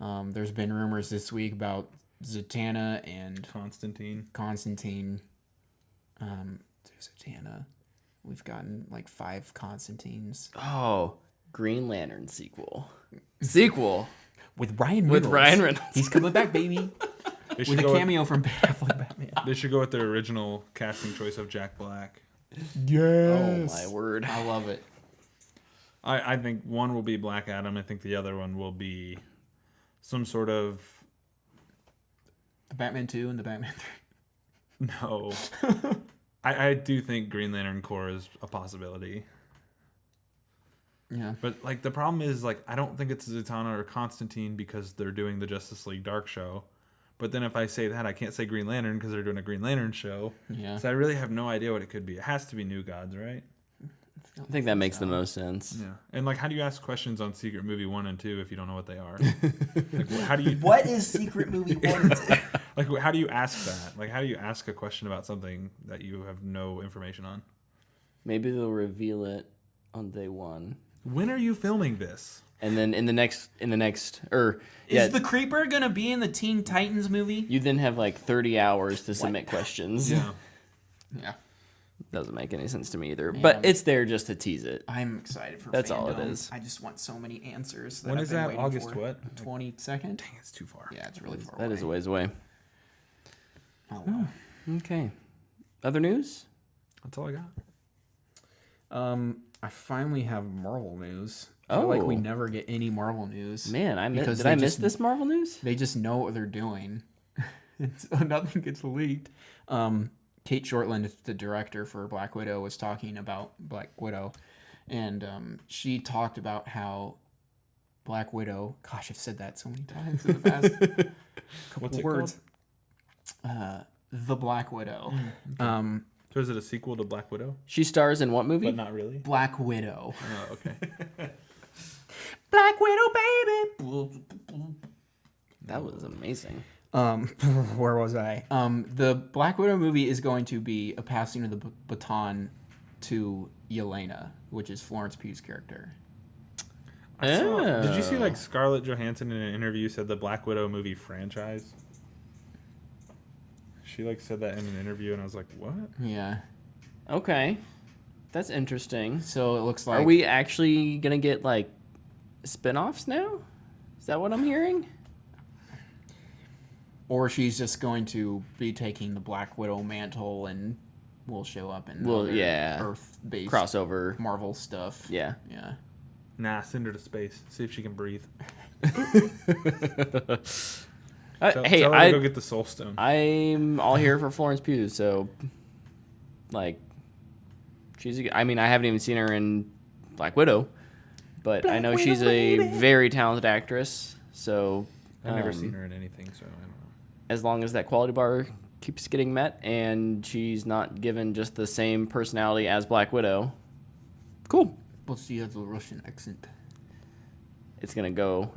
There's been rumors this week about Zatanna and Constantine. Zatanna. We've gotten like 5 Constantines. Oh, Green Lantern sequel. With Ryan Reynolds. He's coming back, baby. With a cameo from Ben Affleck Batman. They should go with their original casting choice of Jack Black. Yes. Oh, my word. I love it. I think one will be Black Adam. I think the other one will be some sort of... The Batman 2 and the Batman 3. No. I do think Green Lantern Corps is a possibility. Yeah. But, like, the problem is, like, I don't think it's Zatanna or Constantine because they're doing the Justice League Dark show. But then if I say that, I can't say Green Lantern because they're doing a Green Lantern show. Yeah. So I really have no idea what it could be. It has to be New Gods, right? I think that makes the most sense. Yeah. And, like, how do you ask questions on Secret Movie 1 and 2 if you don't know what they are? Like, how do you... What is Secret Movie 1? Like, how do you ask that? Like, how do you ask a question about something that you have no information on? Maybe they'll reveal it on day one. When are you filming this? And then in the next, Is the Creeper gonna be in the Teen Titans movie? you then have like 30 hours to submit questions. Yeah. Yeah. Doesn't make any sense to me either. Man. But it's there just to tease it. I'm excited for That's all it fandom. is. I just want so many answers. When I've is been that? waiting August for. what? 22nd? Dang, it's too far. Yeah, it's really far That away. is a ways away. Oh, well. Okay. Other news? That's all I got. I finally have Marvel news. I feel like we Oh. never get any Marvel news. Man, Because did they I miss just- this Marvel news? They just know what they're doing. So nothing gets leaked. Kate Shortland, the director for Black Widow, was talking about Black Widow. And she talked about how Black Widow... Gosh, I've said that so many times in the past. What's it words. The Black Widow. called? So is it a sequel to Black Widow? She stars in what movie? But not really? Black Widow. Oh, okay. Black Widow, baby! That was amazing. Where was I? The Black Widow movie is going to be a passing of the baton to Yelena, which is Florence Pugh's character. Did you see, like, Scarlett Johansson in an interview said the Black Widow movie franchise? She, like, said that in an interview, and I was like, what? Yeah. Okay. That's interesting. So it looks like... Are we actually going to get, like, spin-offs now? Is that what I'm hearing? Or she's just going to be taking the Black Widow mantle and will show up in other Earth-based Crossover. Marvel stuff. Yeah. Yeah. Nah, send her to space. See if she can breathe. Hey, tell her to go get the Soul Stone. I'm all here for Florence Pugh, so, like, I haven't even seen her in Black Widow, but I know she's a very talented actress, so... I've never seen her in anything, so I don't know. As long as that quality bar keeps getting met and she's not given just the same personality as Black Widow, cool. But she has a Russian accent. It's going to go...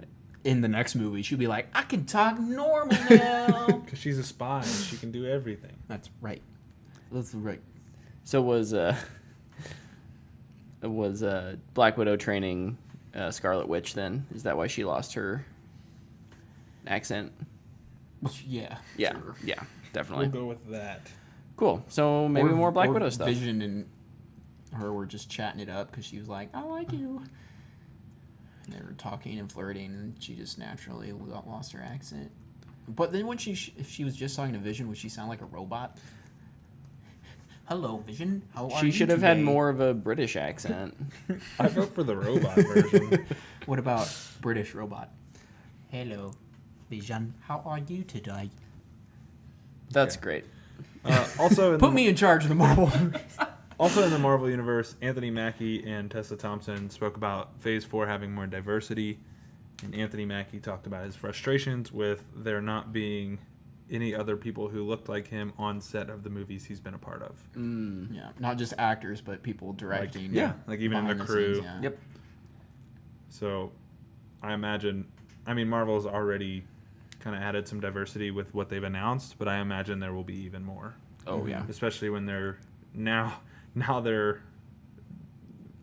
In the next movie, she'll be like, I can talk normal now. Because she's a spy. She can do everything. That's right. That's right. So was Black Widow training Scarlet Witch then? Is that why she lost her accent? Yeah. Yeah, Sure. yeah, definitely. We'll go with that. Cool. So maybe Or- more Black or Widow stuff. Vision and her were just chatting it up because she was like, I like you. And they were talking and flirting, and she just naturally lost her accent. But then when if she was just talking to Vision, would she sound like a robot? Hello, Vision. How are you She should have had today?" more of a British accent. I vote for the robot version. What about British robot? Hello, Vision. How are you today? That's great. Also, Put me in charge of the Marvel. Also in the Marvel Universe, Anthony Mackie and Tessa Thompson spoke about Phase 4 having more diversity. And Anthony Mackie talked about his frustrations with there not being any other people who looked like him on set of the movies he's been a part of. Yeah, not just actors, but people directing. Like even in the behind crew. scenes, yeah. Yep. So I imagine, Marvel's already kind of added some diversity with what they've announced, but I imagine there will be even more. Oh, yeah. Especially when they're now their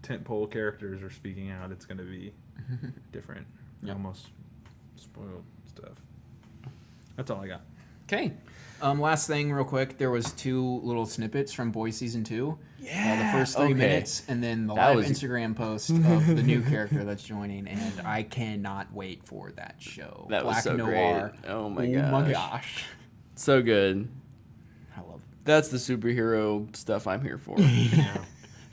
tentpole characters are speaking out. It's going to be different. Yep. Almost spoiled stuff. That's all I got. Okay. Last thing, real quick. There was 2 little snippets from Boys Season 2. Yeah. The first 3 okay. minutes, and then the That live was- Instagram post of the new character that's joining, and I cannot wait for that show. That was Black so Noir. great. Oh my my gosh. gosh. So good. I love That's the superhero stuff I'm here for. Yeah.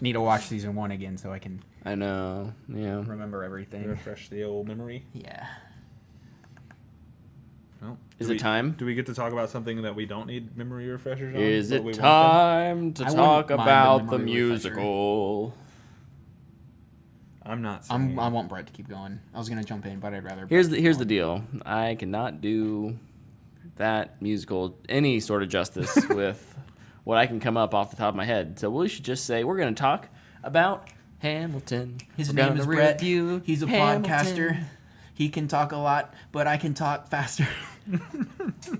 Need to watch season 1 again so I can I know. Yeah. remember everything. Refresh the old memory. Yeah. Well, Is it time? Do we get to talk about something that we don't need memory refreshers on? Is but it we want time to I talk wouldn't mind about the the memory refresher. musical? them? I'm not saying. I want Brett to keep going. I was gonna jump in, but I'd rather. Here's Brett the keep going. deal. I cannot do that musical any sort of justice with what I can come up off the top of my head. So we should just say we're going to talk about Hamilton. His We're name gonna is Brett. review He's a Hamilton. podcaster. He can talk a lot, but I can talk faster.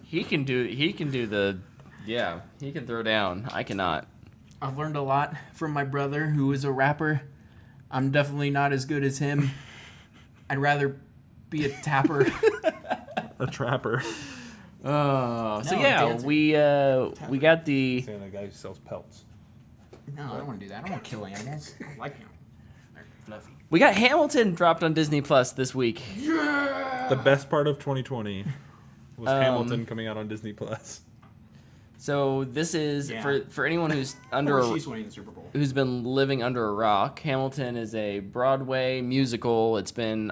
He can do the he can throw down. I cannot. I've learned a lot from my brother, who is a rapper. I'm definitely not as good as him. I'd rather be a tapper. A trapper. So No, yeah, dancer. we got the Saying the guy who sells pelts. No, I don't want to do that. I don't want to kill animals. I like them. They're fluffy. we got Hamilton dropped on Disney Plus this week. The best part of 2020 was Hamilton coming out on Disney Plus. So this is Yeah. for anyone who's under She's winning the Super Bowl. who's been living under a rock. Hamilton is a Broadway musical. It's been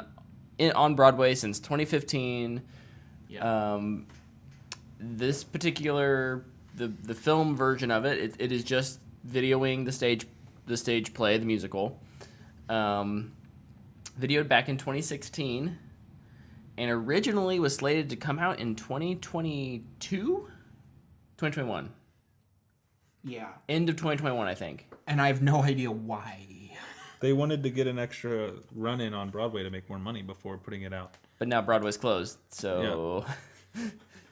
on Broadway since 2015. Yeah. This particular the film version of it is just videoing the stage play, the musical. Videoed back in 2016, and originally was slated to come out in 2021. Yeah. End of 2021, I think. And I have no idea why. They wanted to get an extra run-in on Broadway to make more money before putting it out. But now Broadway's closed, so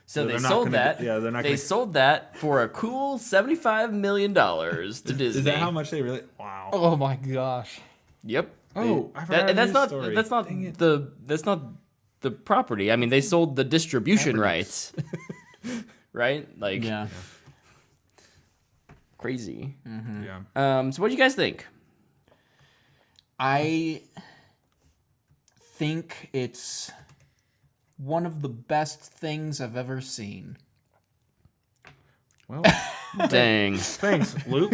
so they they're not sold gonna that. get- yeah, they're not They gonna- sold that for a cool $75 million to Disney. Is that how much they really? Wow. Oh my gosh. Yep. Oh, I forgot and that's his not story. that's not Dang it. that's not the property. I mean, they sold the distribution rights, right? Like Yeah. crazy. Yeah. So what do you guys think? I think it's one of the best things I've ever seen. Well, Dang. thanks, Luke.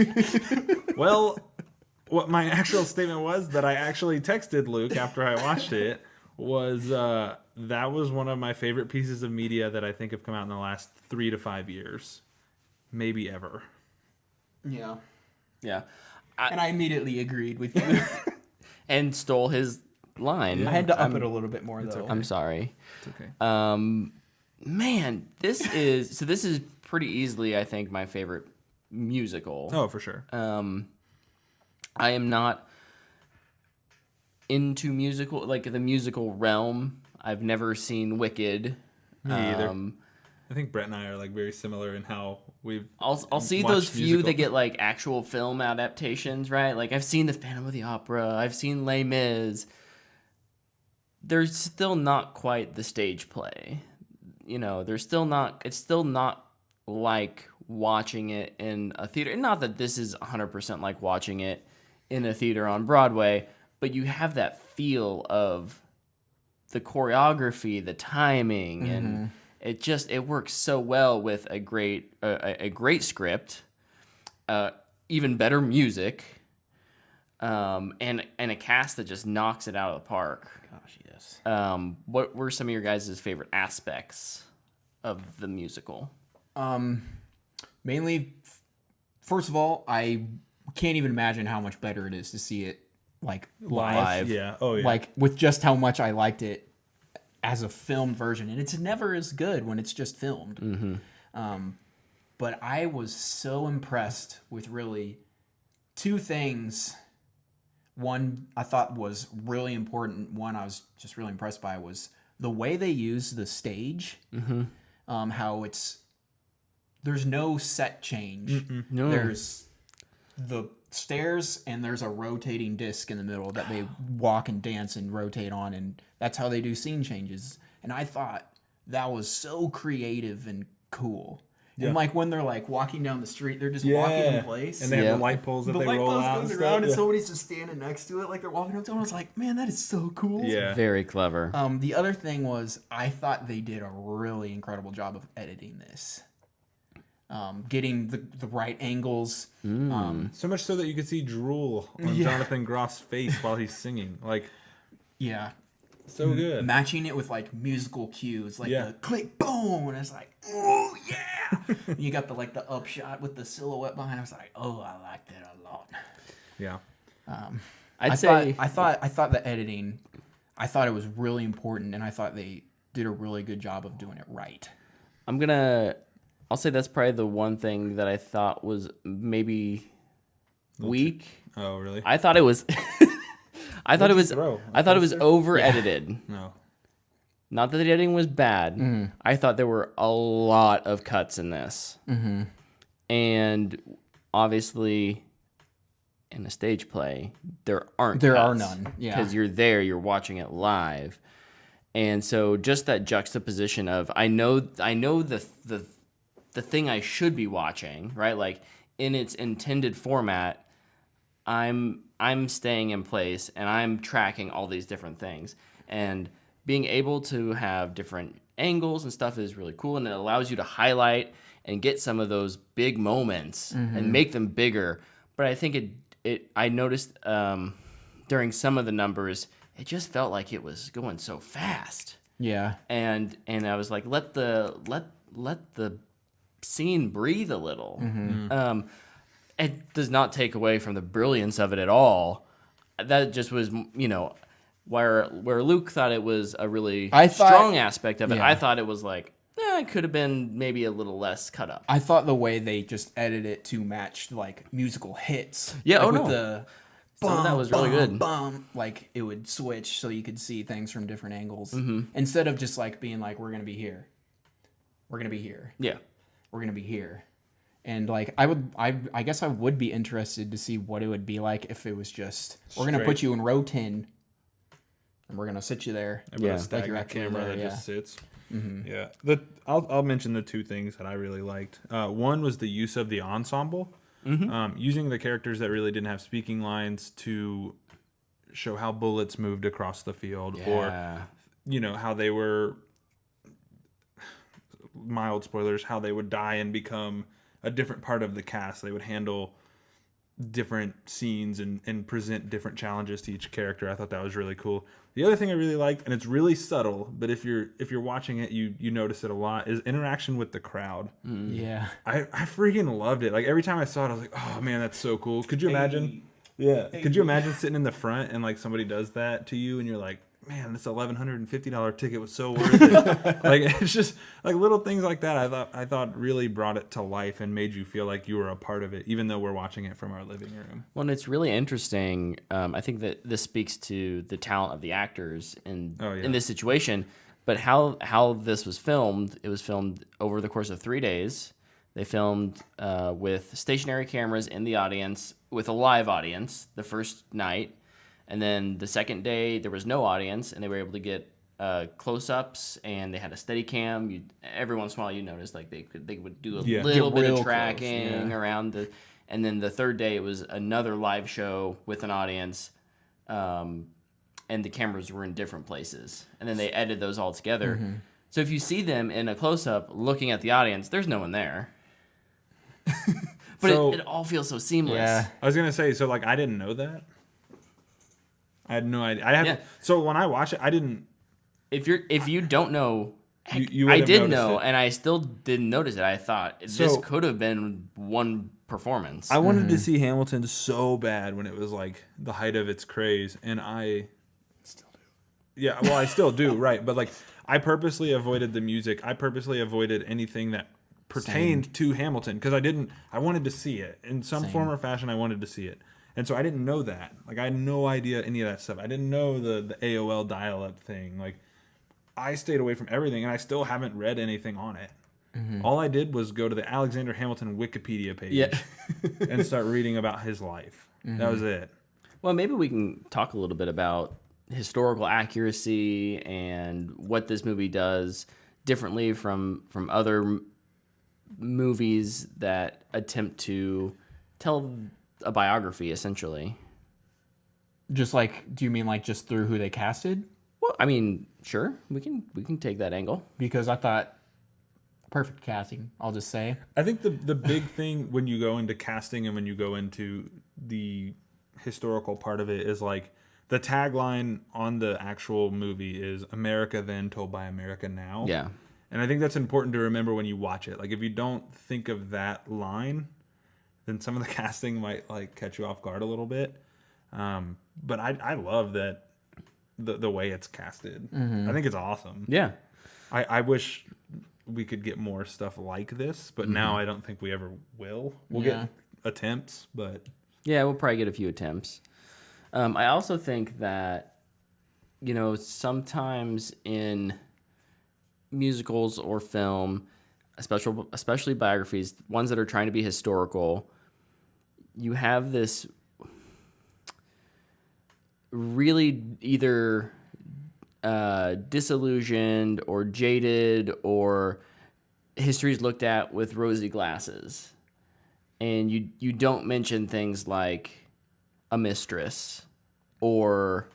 Well, what my actual statement was that I actually texted Luke after I watched it was that was one of my favorite pieces of media that I think have come out in the last 3 to 5 years, maybe ever. Yeah. Yeah. And I immediately agreed with you. And stole his line. I had to up it a little bit more, though. I'm sorry. It's okay. Man, this is pretty easily, I think, my favorite musical. Oh, for sure. I am not into musical, like the musical realm. I've never seen Wicked. Me either. I think Brett and I are like very similar in how we've. I'll see watched those few musical. that get like actual film adaptations, right? Like I've seen the Phantom of the Opera, I've seen Les Mis. They're still not quite the stage play. You know, they're still not. It's still not like watching it in a theater. And not that this is 100% like watching it in a theater on Broadway, but you have that feel of the choreography, the timing, and it works so well with a great script, even better music, and a cast that just knocks it out of the park. Gosh, yes. What were some of your guys' favorite aspects of the musical? Mainly, first of all, I can't even imagine how much better it is to see it like live. Yeah. Oh, yeah. Like with just how much I liked it as a filmed version, and it's never as good when it's just filmed. But I was so impressed with really two things. One I thought was really important. One I was just really impressed by was the way they use the stage. How there's no set change. No. There's the stairs and there's a rotating disc in the middle that they walk and dance and rotate on, and that's how they do scene changes. And I thought that was so creative and cool. Yeah. And like when they're like walking down the street, they're just walking in place. And they have the light poles that the they light roll post out goes and around stuff. and somebody's just standing next to it like they're walking up to it. I was like, man, that is so cool. Yeah. Very clever. The other thing was I thought they did a really incredible job of editing this. getting the right angles. So much so that you could see drool on Jonathan Groff's face while he's singing. Like, yeah. so good. Matching it with like musical cues, like Yeah. the click boom, and it's like, oh yeah. You got the upshot with the silhouette behind. I was like, oh, I liked it a lot. Yeah. I'd I say thought the editing, I thought it was really important, and I thought they did a really good job of doing it right. I'll say that's probably the one thing that I thought was maybe weak. Oh, really? I thought it was I thought it was throw? over edited. No. Not that the editing was bad. I thought there were a lot of cuts in this. And obviously in a stage play, there aren't There cuts, are none, yeah. Because you're there, you're watching it live. And so just that juxtaposition of I know the thing I should be watching, right? Like in its intended format, I'm staying in place and I'm tracking all these different things. And being able to have different angles and stuff is really cool, and it allows you to highlight and get some of those big moments and make them bigger. But I think I noticed during some of the numbers, it just felt like it was going so fast. Yeah. And I was like, let the scene breathe a little. It does not take away from the brilliance of it at all. That just was, where Luke thought it was a really strong aspect of it. Yeah. I thought it was like, it could have been maybe a little less cut up. I thought the way they just edited it to match like musical hits. Yeah, like, oh, with no. the Some of that was really good. Like it would switch so you could see things from different angles instead of just like being like, we're gonna be here, we're gonna be here, Yeah. we're gonna be here. And like I guess I would be interested to see what it would be like if it was just we're gonna put you in row 10 and we're gonna sit you there. Like your camera that just sits. Yeah. I'll mention the two things that I really liked. One was the use of the ensemble, using the characters that really didn't have speaking lines to show how bullets moved across the field, or how they were, mild spoilers, how they would die and become a different part of the cast. They would handle different scenes and present different challenges to each character. I thought that was really cool. The other thing I really liked, and it's really subtle, but if you're watching it, you notice it a lot, is interaction with the crowd. Yeah. I freaking loved it. Like every time I saw it, I was like, oh man, that's so cool. Could you imagine? Yeah. Could you imagine sitting in the front and like somebody does that to you and you're like, man, this $1,150 ticket was so worth it. Like it's just like little things like that. I thought really brought it to life and made you feel like you were a part of it, even though we're watching it from our living room. Well, and it's really interesting. I think that this speaks to the talent of the actors in this situation. But how this was filmed, it was filmed over the course of 3 days. They filmed with stationary cameras in the audience with a live audience the first night. And then the second day, there was no audience, and they were able to get close-ups, and they had a steady cam. Every once in a while, you notice like they would do a little bit of tracking around the. And then the third day, it was another live show with an audience, and the cameras were in different places. And then they edited those all together. So if you see them in a close-up looking at the audience, there's no one there. But it all feels so seamless. Yeah. I was gonna say, so like I didn't know that. I had no idea. So when I watch it, I didn't. If you don't know, you I did know, and I still didn't notice it. I thought this could have been one performance. I wanted to see Hamilton so bad when it was like the height of its craze, and I still do. Yeah, well, I still do, right? But like, I purposely avoided the music. I purposely avoided anything that pertained to Hamilton because I wanted to see it in some form or fashion. I wanted to see it. And so I didn't know that. Like, I had no idea any of that stuff. I didn't know the AOL dial-up thing. Like, I stayed away from everything, and I still haven't read anything on it. All I did was go to the Alexander Hamilton Wikipedia page and start reading about his life. That was it. Well, maybe we can talk a little bit about historical accuracy and what this movie does differently from other movies that attempt to tell a biography, essentially. Just like, do you mean like just through who they casted? Well, I mean, sure, we can take that angle. Because I thought perfect casting, I'll just say. I think the big thing when you go into casting and when you go into the historical part of it is like the tagline on the actual movie is America Then Told by America Now. Yeah. And I think that's important to remember when you watch it. Like if you don't think of that line, then some of the casting might like catch you off guard a little bit. But I love that the way it's casted. I think it's awesome. Yeah. I wish we could get more stuff like this, but now I don't think we ever will. We'll get attempts, but Yeah, we'll probably get a few attempts. I also think that, sometimes in musicals or film, especially biographies, ones that are trying to be historical, you have this really either disillusioned or jaded, or history's looked at with rosy glasses, and you don't mention things like a mistress or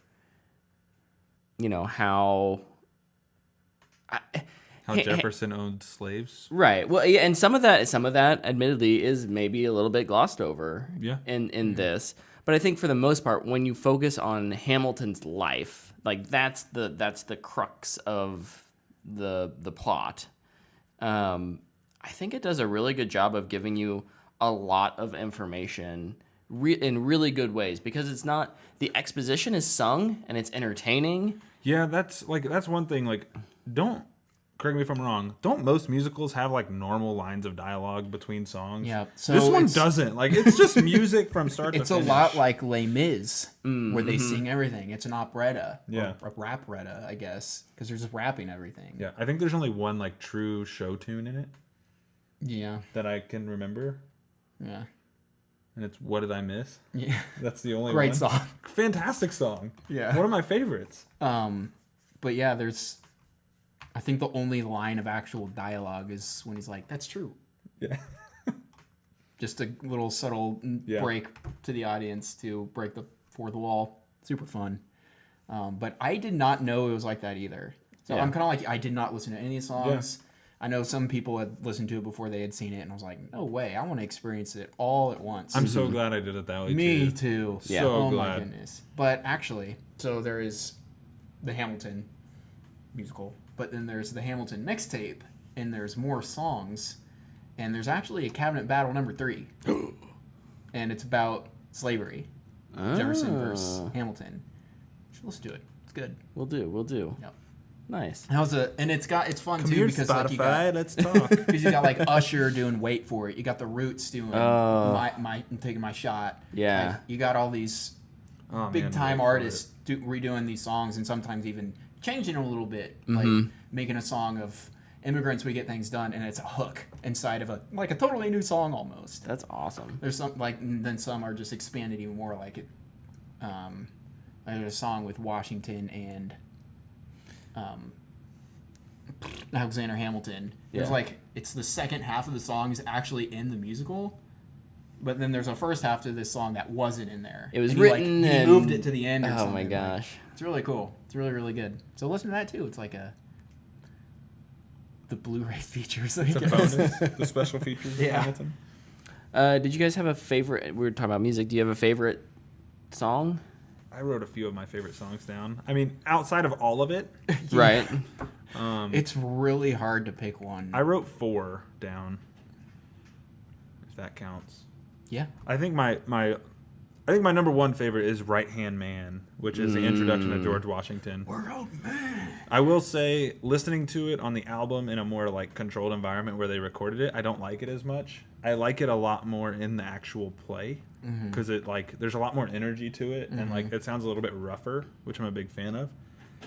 how Jefferson owned slaves. right. Well, yeah, and some of that admittedly is maybe a little bit glossed over in this. But I think for the most part, when you focus on Hamilton's life, like that's the crux of the plot. I think it does a really good job of giving you a lot of information in really good ways, because it's not, the exposition is sung and it's entertaining. Yeah, that's one thing. Like, correct me if I'm wrong, don't most musicals have like normal lines of dialogue between songs? Yeah. So this one doesn't. Like, it's just music from start to It's finish. a lot like Les Mis, where they sing everything. It's an operetta. Yeah. Or a rapretta, I guess, because they're just rapping everything. Yeah, I think there's only one like true show tune in it Yeah. that I can remember, Yeah. and it's "What Did I Miss?" Yeah. That's the only Great one. song. Fantastic song. Yeah. One of my favorites. But yeah, I think the only line of actual dialogue is when he's like, "That's true." Yeah. Just a little subtle break to the audience to break the fourth wall. Super fun. But I did not know it was like that either. So I'm kind of like, I did not listen to any of these songs. Yeah. I know some people had listened to it before they had seen it, and I was like, no way, I want to experience it all at once. I'm so glad I did it that way, Me too. Yeah. So glad. My goodness. But actually, so there is the Hamilton musical, but then there's the Hamilton mixtape, and there's more songs, and there's actually a Cabinet Battle number 3. And it's about slavery. Jefferson versus Hamilton. You should listen to it. It's good. We'll do. Yep. Nice. It's fun Come too here, because Spotify, like you got, let's talk. because you got like Usher doing "Wait for It." You got the Roots doing I'm taking my shot. Yeah. Like, you got all these big time artists redoing these songs, and sometimes even changing them a little bit, like making a song of immigrants, we get things done, and it's a hook inside of a totally new song almost. That's awesome. There's some and then some are just expanded even more, like it. There's a song with Washington and Alexander Hamilton. There's it's the second half of the song is actually in the musical, but then there's a first half to this song that wasn't in there. It was and written he moved it to the end. Or oh something. my gosh, it's really cool. It's really, really good. So listen to that too. It's like the Blu-ray features. It's a bonus. The special features of Hamilton. Did you guys have a favorite? We were talking about music. Do you have a favorite song? I wrote a few of my favorite songs down. I mean, outside of all of it. Right. It's really hard to pick one. I wrote 4 down, if that counts. Yeah. I think my number one favorite is Right Hand Man, which is the introduction to George Washington. World Man. I will say, listening to it on the album in a more like controlled environment where they recorded it, I don't like it as much. I like it a lot more in the actual play because it there's a lot more energy to it, and it sounds a little bit rougher, which I'm a big fan of.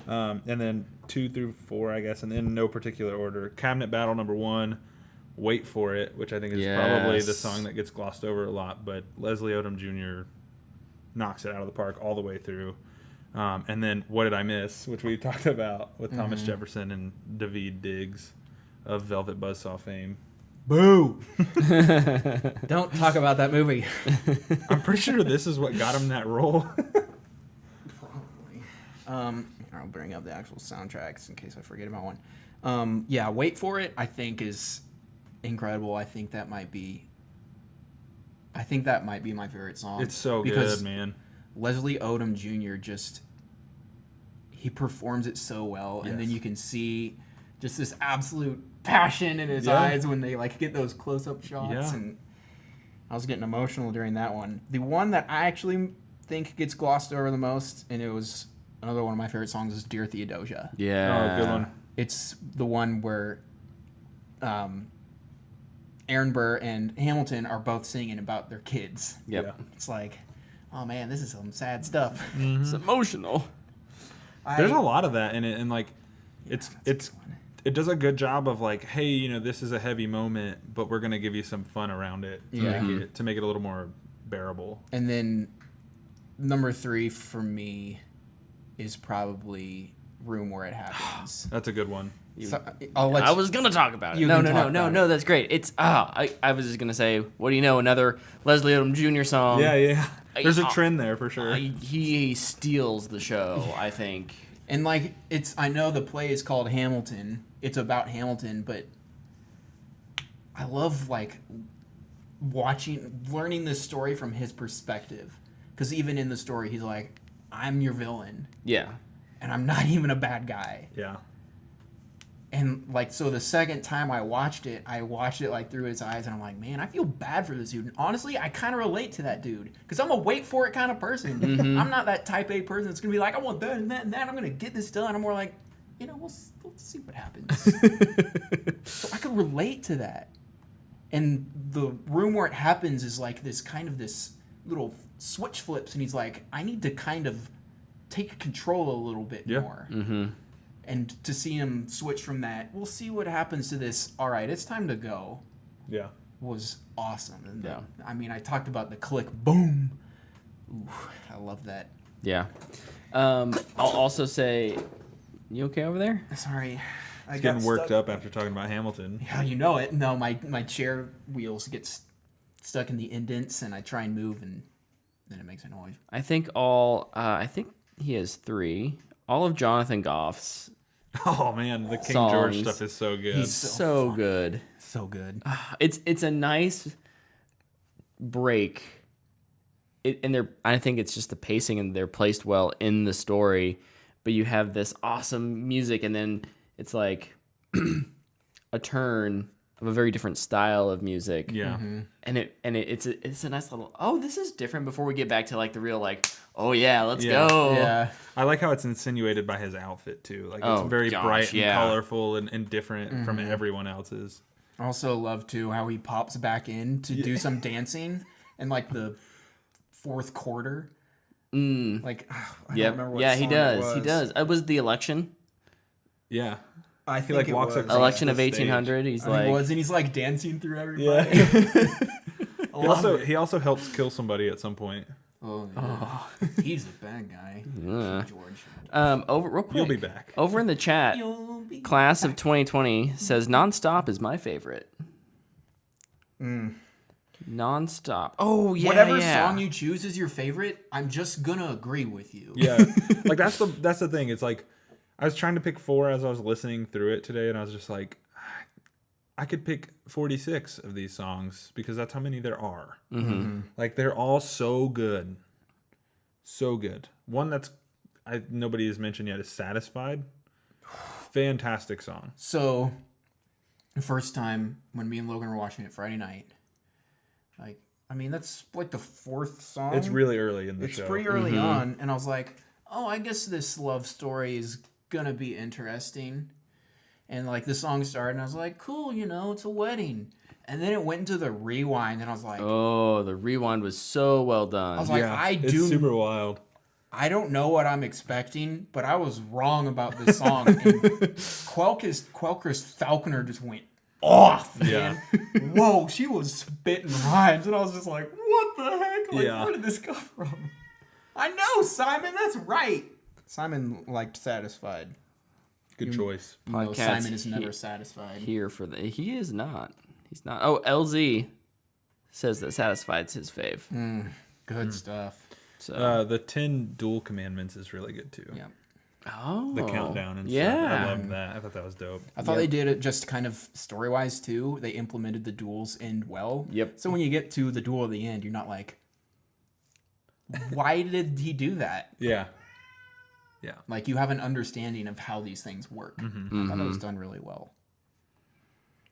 And then 2 through 4, I guess, and in no particular order. Cabinet Battle number 1, Wait for It, which I think is probably the song that gets glossed over a lot, but Leslie Odom Jr. knocks it out of the park all the way through. And then What Did I Miss, which we talked about with Thomas Jefferson and Daveed Diggs of Velvet Buzzsaw fame. Boo! Don't talk about that movie. I'm pretty sure this is what got him that role. Probably. I'll bring up the actual soundtracks in case I forget about one. Yeah, Wait For It, I think, is incredible. I think that might be my favorite song. It's so because good, man. Leslie Odom Jr. he performs it so well, and then Yes. you can see just this absolute passion in his eyes when they like get those close-up shots. Yeah. And I was getting emotional during that one. The one that I actually think gets glossed over the most, and it was another one of my favorite songs, is Dear Theodosia. Yeah. Oh, good one. It's the one where Aaron Burr and Hamilton are both singing about their kids. Yep. Yeah. It's like, oh man, this is some sad stuff. It's emotional. There's a lot of that in it, and like, it does a good job of like, hey, you know, this is a heavy moment, but we're gonna give you some fun around it to make it a little more bearable. And then number 3 for me is probably Room Where It Happens. That's a good one. So, I'll let I was gonna talk about it. You No, can talk about no. That's great. It's I was just gonna say, what do you know? Another Leslie Odom Jr. song. Yeah. There's a trend there for sure. He steals the show. I think. And like I know the play is called Hamilton. It's about Hamilton, but I love like learning this story from his perspective. Because even in the story, he's like, I'm your villain, Yeah. and I'm not even a bad guy. Yeah. And like, so the second time I watched it like through his eyes, and I'm like, man, I feel bad for this dude. And honestly, I kind of relate to that dude because I'm a wait for it kind of person. Mm-hmm. I'm not that type A person that's gonna be like, I want that and that and that. I'm gonna get this done. I'm more like, you know, we'll see what happens. So I could relate to that. And the Room Where It Happens is like this little switch flips, and he's like, I need to kind of take control a little bit more. Mm-hmm. And to see him switch from that, we'll see what happens to this, all right, it's time to go, Yeah. was awesome. And Yeah. I mean, I talked about the click, boom. Ooh, I love that. Yeah. I'll also say, you okay over there? Sorry. I Getting worked up after talking about Hamilton. Yeah, you know it. No, my chair wheels get stuck in the indents, and I try and move, and then it makes a noise. I think he has 3. All of Jonathan Goff's Oh man, the King songs. George stuff is so good. He's so good. So good. It's a nice break. I think it's just the pacing, and they're placed well in the story. But you have this awesome music, and then it's like a turn of a very different style of music. Yeah. And it's a nice little, oh, this is different, before we get back to like the real like, oh yeah, let's go. Yeah. I like how it's insinuated by his outfit too. Like Oh, it's very gosh, bright and yeah. colorful and different from everyone else's. I also love too how he pops back in to do some dancing in like the 4th quarter. Like, I don't remember what Yeah, he song it does. was. He does. It was the election. Yeah. I He think like it walks was. across Election the of stage. 1800. He's I think like, it was, and he's like dancing through everybody. Yeah. He also helps kill somebody at some point. Oh, yeah. He's a bad guy. George. over real quick. You'll be back. Over in the chat, class of 2020 says Nonstop is my favorite. Nonstop. Oh yeah, Whatever yeah. song you choose is your favorite, I'm just gonna agree with you. Yeah. Like that's the thing. It's like I was trying to pick 4 as I was listening through it today, and I was just like, I could pick 46 of these songs because that's how many there are. Like they're all so good. So good. One that's nobody has mentioned yet is Satisfied. Fantastic song. So, the first time when me and Logan were watching it Friday night, like, I mean, that's like the 4th song. It's really early in the It's show. pretty early on, and I was like, oh, I guess this love story is gonna be interesting. And like the song started, and I was like, cool, you know, it's a wedding. And then it went into the rewind, and I was like, Oh, the rewind was so well done. I was like, It's super wild. I don't know what I'm expecting, but I was wrong about this song. And Quelchris Falconer just went off, man. Whoa, she was spitting rhymes, and I was just like, what the heck? Like, where did this come from? I know, Simon, that's right. Simon liked Satisfied. Good choice. No, Podcast Simon is never satisfied. Here for he is not. He's not. Oh, LZ says that Satisfied's his fave. Good stuff. So The 10 Dual Commandments is really good too. Yeah. Oh, the countdown and yeah. stuff. I loved that. I thought that was dope. I thought they did it just kind of story-wise, too. They implemented the duels end well. Yep. So when you get to the duel at the end, you're not like, why did he do that? Yeah. Yeah. Like, you have an understanding of how these things work. I thought it was done really well.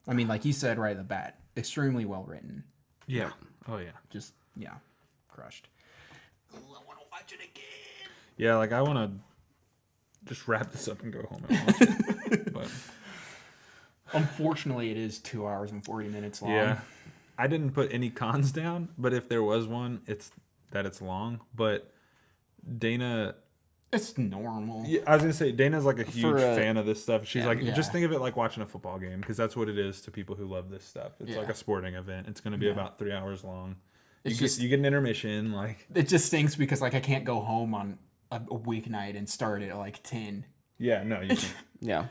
I mean, like you said right at the bat, extremely well written. Yeah. Oh, yeah. Just, yeah, crushed. I want to watch it again. Yeah, like I want to just wrap this up and go home and watch it. But Unfortunately, it is 2 hours and 40 minutes long. yeah, I didn't put any cons down, but if there was one, it's that it's long. But Dana, It's normal. yeah, I was gonna say Dana's like a huge a- fan of this stuff. She's like, Yeah. just think of it like watching a football game because that's what it is to people who love this stuff. It's like Yeah. a sporting event. It's gonna be about 3 hours long. It's You just get an intermission, like it just stinks because like I can't go home on a weeknight and start it at like 10. yeah, no, you can't. Yeah.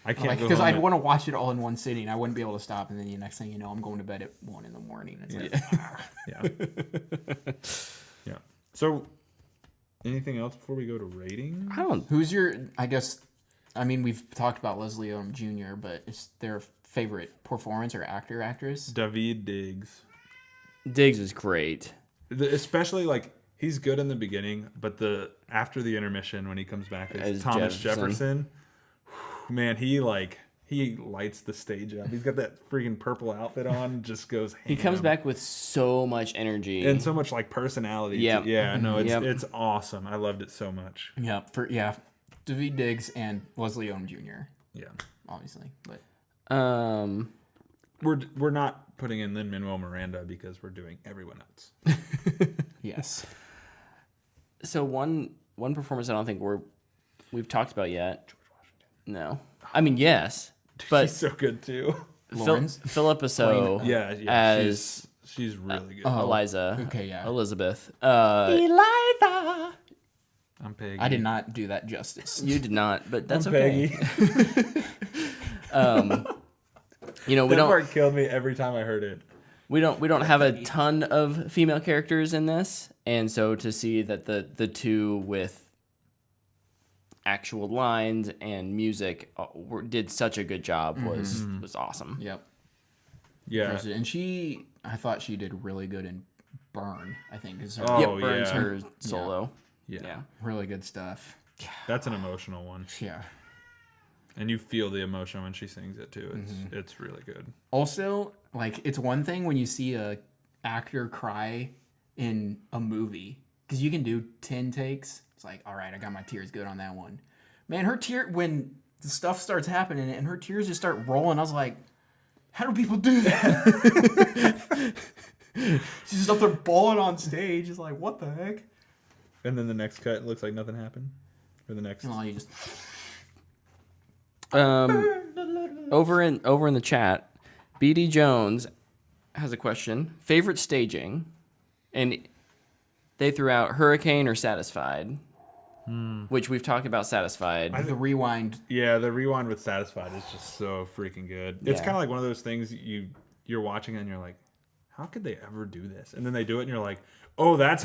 I can't go Because home I'd at- want to watch it all in one sitting. I wouldn't be able to stop, and then the next thing you know, I'm going to bed at 1 in the morning. It's like, Yeah. Yeah. So, anything else before we go to rating? I don't. who's your? I guess, I mean, we've talked about Leslie Odom Jr., but is their favorite performance or actress? David Diggs. Diggs is great. Especially like he's good in the beginning, but after the intermission when he comes back as As Thomas Jefferson. Jefferson, man, he lights the stage up. He's got that freaking purple outfit on, just goes ham. He comes back with so much energy. and so much like personality. Yep. Yeah, no, Yep. it's awesome. I loved it so much. Yeah, David Diggs and Leslie Odom Jr. Yeah. Obviously, but We're not putting in Lin-Manuel Miranda because we're doing everyone else. yes, So one performance I don't think we've talked about yet. George Washington. No, I mean yes, but He's so good too. Lawrence? Philippa So Yeah, as she's really good. Eliza. Okay, yeah. Elizabeth. Eliza. I'm Peggy. I did not do that justice. You did not, but that's I'm okay. Peggy. You know, we That don't part killed me every time I heard it. we don't have a ton of female characters in this, and so to see that the two with actual lines and music did such a good job was awesome. Yep. Yeah. And I thought she did really good in Burn. I think is her Oh, Yep, Burns yeah. her solo. Yeah. Yeah. really good stuff. That's an emotional one. Yeah. And you feel the emotion when she sings it too. It's really good. Also, like it's one thing when you see a actor cry in a movie because you can do 10 takes. It's like, all right, I got my tears good on that one. Man, when the stuff starts happening and her tears just start rolling, I was like, how do people do that? She's just up there bawling on stage. It's like, what the heck? And then the next cut it looks like nothing happened. Or the next. No, you just Over in the chat, BD Jones has a question. Favorite staging, and they threw out Hurricane or Satisfied, which we've talked about. Satisfied. the rewind. Yeah, the rewind with Satisfied is just so freaking good. It's Yeah. kind of like one of those things you're watching and you're like, how could they ever do this? And then they do it and you're like, oh, that's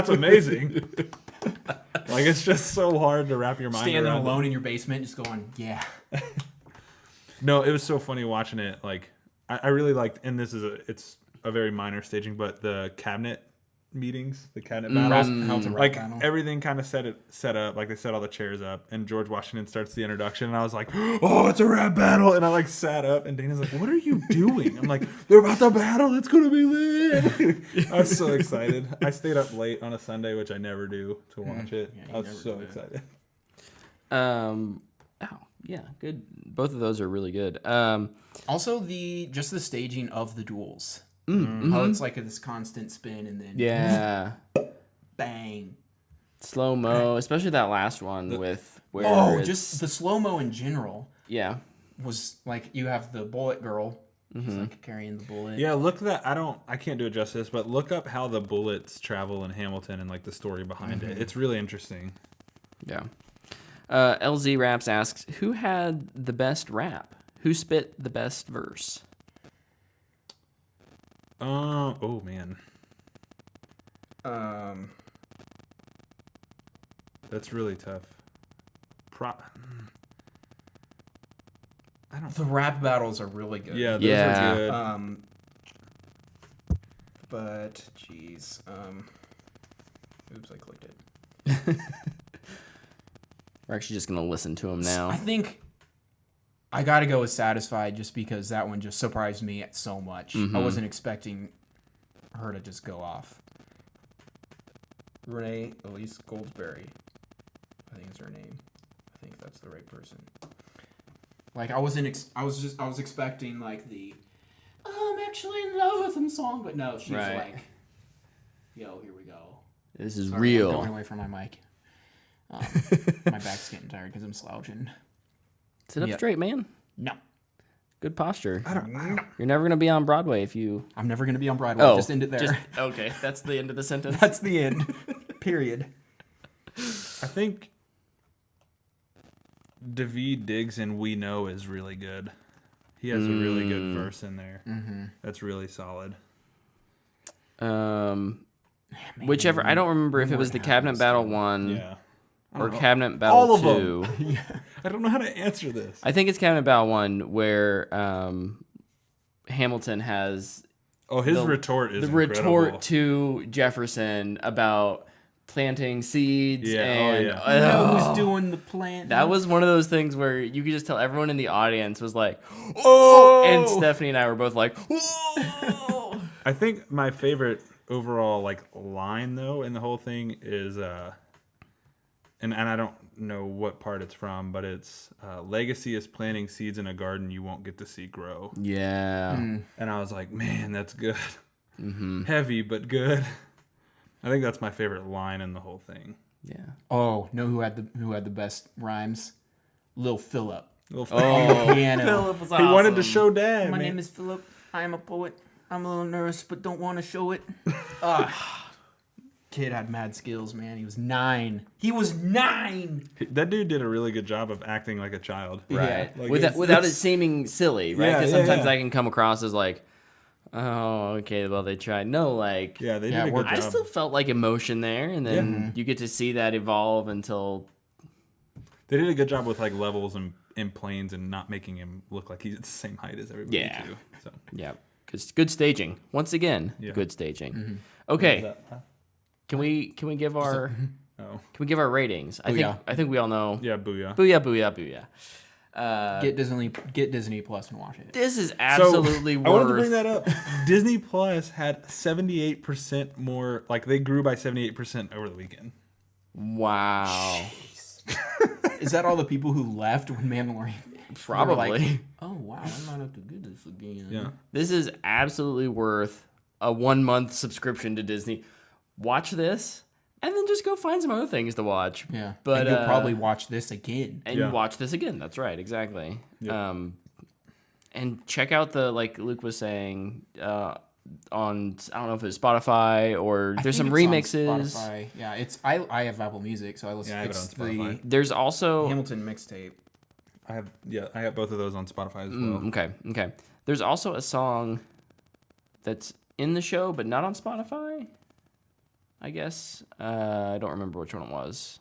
amazing. Like it's just so hard to wrap your mind Standing around. alone in your basement, just going, yeah. No, it was so funny watching it. Like I really liked, and it's a very minor staging, but the cabinet meetings, the cabinet battles, How to rap like battle. everything kind of set up. Like they set all the chairs up, and George Washington starts the introduction, and I was like, "Oh, it's a rap battle!" And I like sat up, and Dana's like, "What are you doing?" I'm like, "They're about to battle. It's gonna be lit." I was so excited. I stayed up late on a Sunday, which I never do, to watch it. Yeah, you I was never so do that. excited. Yeah, good. Both of those are really good. Also, just the staging of the duels. How it's like this constant spin and then Yeah, bang. slow mo, especially that last one with where. Oh, it's- just the slow mo in general yeah. was like you have the bullet girl. She's like carrying the bullet. Yeah, look that I can't do it justice, but look up how the bullets travel in Hamilton and like the story behind it. It's really interesting. Yeah. LZ Raps asks, who had the best rap? Who spit the best verse? Oh man, that's really tough. The rap battles are really good. Yeah, those Yeah. are good. But jeez, oops, I clicked it. We're actually just gonna listen to him now. I think I gotta go with Satisfied just because that one just surprised me so much. I wasn't expecting her to just go off. Renee Elise Goldsberry, I think is her name. I think that's the right person. Like I was expecting like the I'm actually in love with him song, but no, she's Right. like, yo, here we go. This is Sorry, real. I'm going away from my mic. My back's getting tired because I'm slouching. Sit up Yep. straight, man. No, Good posture. I don't. You're never gonna be on Broadway if you. I'm never gonna be on Broadway. Oh, Just end it there. Okay, that's the end of the sentence. That's the end. Period. I think David Diggs in "We Know" is really good. He has a really good verse in there. That's really solid. Whichever. I don't remember if it was the Cabinet Battle one Yeah. or Cabinet Battle All of 2. them. I don't know how to answer this. I think it's Cabinet Battle 1 where Hamilton has Oh, his the- retort is the incredible. retort to Jefferson about planting seeds. Yeah, And, yeah. Who's doing the plant? That was one of those things where you could just tell everyone in the audience was like, "Oh!" And Stephanie and I were both like, "Oh!" I think my favorite overall like line though in the whole thing is and I don't know what part it's from, but it's legacy is planting seeds in a garden you won't get to see grow. Yeah. And I was like, man, that's good. Heavy but good. I think that's my favorite line in the whole thing. Yeah. Oh, know who had the best rhymes? Lil Phillip. Little Oh, Piano. Philip was he awesome. wanted to show dad. My man. name is Phillip. I am a poet. I'm a little nervous, but don't want to show it. Kid had mad skills, man. He was 9. He was 9. That dude did a really good job of acting like a child. Right. Like, Without it seeming silly, right? Yeah, Because yeah, sometimes yeah. I can come across as like, oh, okay, well, they tried. No, like, Yeah, they Yeah, did a we're- good I job. still felt like emotion there. And then you get to see that evolve until, They did a good job with like levels and in planes and not making him look like he's the same height as everybody Yeah. too. So yeah. Because good staging. Once again, Yeah. good staging. Okay. Huh? Can we give our Oh ratings? I think we all know. yeah, booyah. Booyah, booyah, booyah. Get Disney Plus and watch it. This is absolutely I worth. wanted to bring that up. Disney Plus had 78% more. Like they grew by 78% over the weekend. Wow. Is that all the people who left when Mandalorian? Probably. Like, oh wow, I might have to do this again. Yeah. This is absolutely worth a 1-month subscription to Disney. Watch this, and then just go find some other things to watch. Yeah, But and you'll probably watch this again. and Yeah. you watch this again. That's right, exactly. Yep. And check out the, like Luke was saying, on, I don't know if it's Spotify or I there's think some it's on remixes. Spotify. Yeah, it's I have Apple Music, so I listen. Yeah, I have it it's on Spotify. There's the also Hamilton mixtape. I have both of those on Spotify as well. okay. There's also a song that's in the show but not on Spotify. I guess I don't remember which one it was.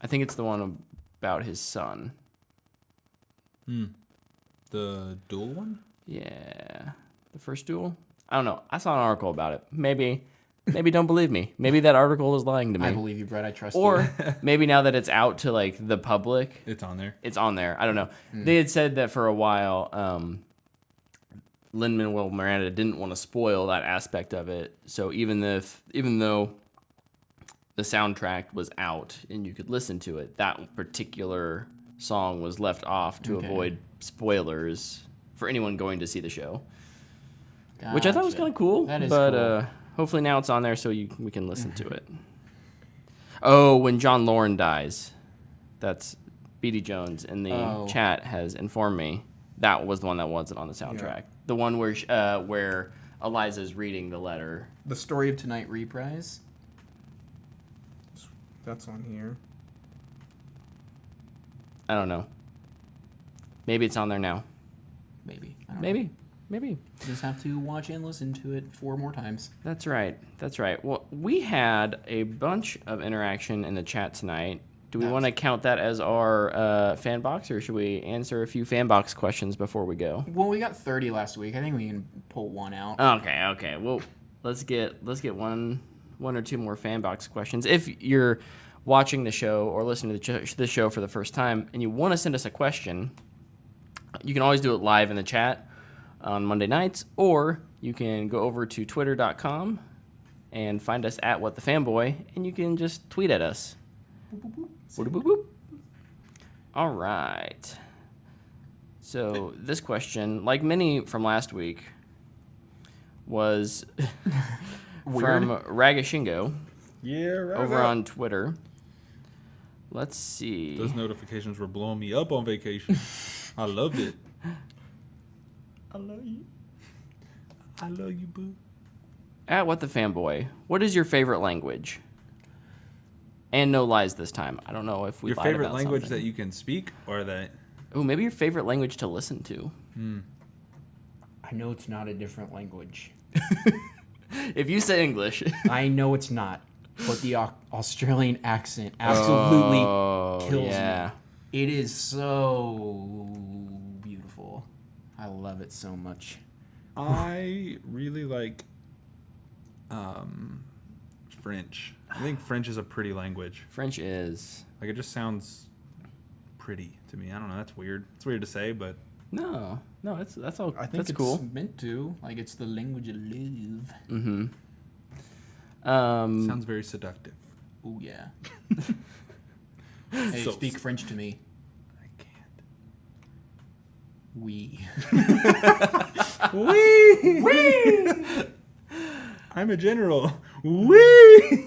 I think it's the one about his son. The dual one? Yeah, the first duel. I don't know. I saw an article about it. Maybe don't believe me. Maybe that article is lying to me. I believe you, Brett. I trust Or you. maybe now that it's out to like the public, It's on there. it's on there. I don't know. They had said that for a while. Lin-Manuel Miranda didn't want to spoil that aspect of it. So even though the soundtrack was out and you could listen to it, that particular song was left off to avoid spoilers for anyone going to see the show. Which I thought was Gotcha. kind of cool. That is but cool. hopefully now it's on there so we can listen to it. Oh, when John Lorne dies, that's BD Jones in the chat has informed me that was the one that wasn't on the soundtrack. Yeah. The one where Eliza's reading the letter. The Story of Tonight reprise. That's on here. I don't know. Maybe it's on there now. Maybe. I don't know. Maybe. Just have to watch and listen to it 4 more times. That's right. Well, we had a bunch of interaction in the chat tonight. Do we want to count that as our fan box, or should we answer a few fan box questions before we go? Well, we got 30 last week. I think we can pull one out. Okay. Well, let's get one or two more fan box questions. If you're watching the show or listening to the show for the first time and you want to send us a question, you can always do it live in the chat on Monday nights, or you can go over to twitter.com and find us at What the Fanboy, and you can just tweet at us. Boop, boop, boop. All right. So this question, like many from last week, was from Ragashingo over on Twitter. Let's see. Those notifications were blowing me up on vacation. I loved it. I love you. I love you, boo. At What the Fanboy, what is your favorite language? And no lies this time. I don't know if we Your lied favorite about language something. that you can speak, or that? Ooh, maybe your favorite language to listen to. I know it's not a different language. If you say English. I know it's not. But the Australian accent absolutely kills me. It is so beautiful. I love it so much. I really like French. I think French is a pretty language. French is. Like, it just sounds pretty to me. I don't know. That's weird. It's weird to say, but No, that's all. I think that's it's cool. meant to. Like, it's the language of love. Mm-hmm. sounds very seductive. Oh, yeah. Hey, So- speak French to me. I can't. Oui. Wee! I'm a general. Wee!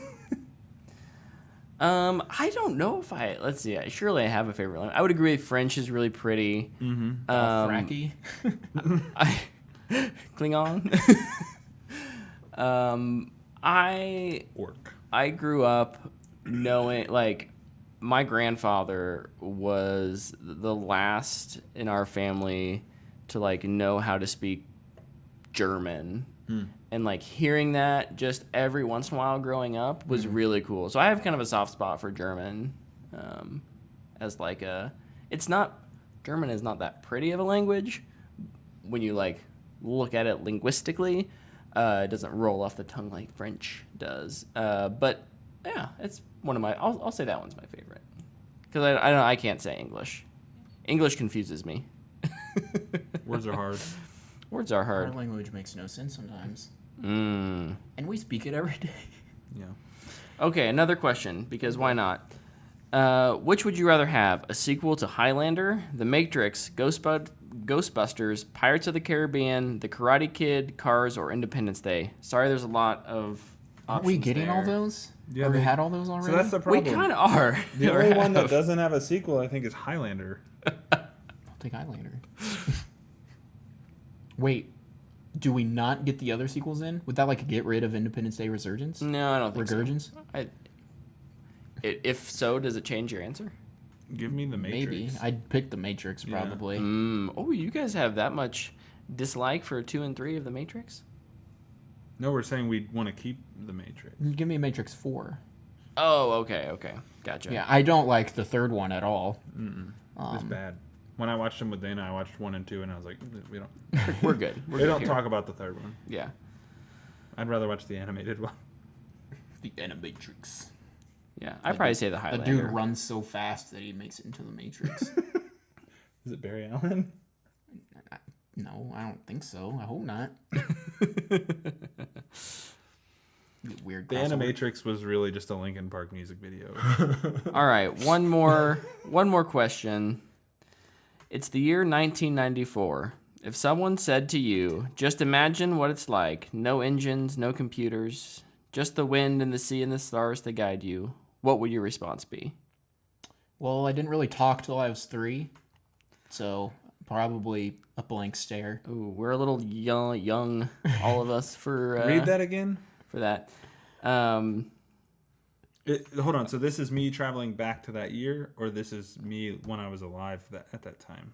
I don't know if let's see. Surely I have a favorite language. I would agree French is really pretty. Mm-hmm. Fracky. Klingon. Orc. I grew up knowing, like, my grandfather was the last in our family to, like, know how to speak German. And, like, hearing that just every once in a while growing up was really cool. So I have kind of a soft spot for German as, like, German is not that pretty of a language when you, like, look at it linguistically. It doesn't roll off the tongue like French does. But, yeah, it's one of my... I'll say that one's my favorite. Because I can't say English. English confuses me. Words are hard. Words are Our hard. language makes no sense sometimes. Mm. And we speak it every day. Yeah. Okay, another question, because why not? Which would you rather have? A sequel to Highlander, The Matrix, Ghostbusters, Pirates of the Caribbean, The Karate Kid, Cars, or Independence Day? Sorry, there's a lot of Aren't options we getting there. all those? Yeah, Or we they- had all those already? So that's the We problem. kind of are. The Or only one that have. doesn't have a sequel, I think, is Highlander. I'll take Highlander. Wait, do we not get the other sequels in? Would that, like, get rid of Independence Day Resurgence? No, I don't think Regurgence? so. If so, does it change your answer? Give me the Matrix. Maybe. I'd pick the Matrix, Yeah. probably. Oh, you guys have that much dislike for 2 and 3 of The Matrix? No, we're saying we want to keep the Matrix. Give me Matrix 4. Oh, okay. Gotcha. Yeah, I don't like the third one at all. It's bad. When I watched them with Dana, I watched 1 and 2, and I was like, we don't. We're good. We're They good don't here. talk about the third one. Yeah. I'd rather watch the animated one. The Animatrix. Yeah. I'd probably say the The Highlander. dude runs so fast that he makes it into the Matrix. Is it Barry Allen? No, I don't think so. I hope not. Weird. The crossover. Animatrix was really just a Linkin Park music video. All right. One more question. It's the year 1994. If someone said to you, just imagine what it's like. No engines, no computers, just the wind and the sea and the stars to guide you. What would your response be? Well, I didn't really talk till I was 3, so probably a blank stare. Ooh, we're a little young, all of us, for Read that again. for that. Hold on. So this is me traveling back to that year, or this is me when I was alive at that time?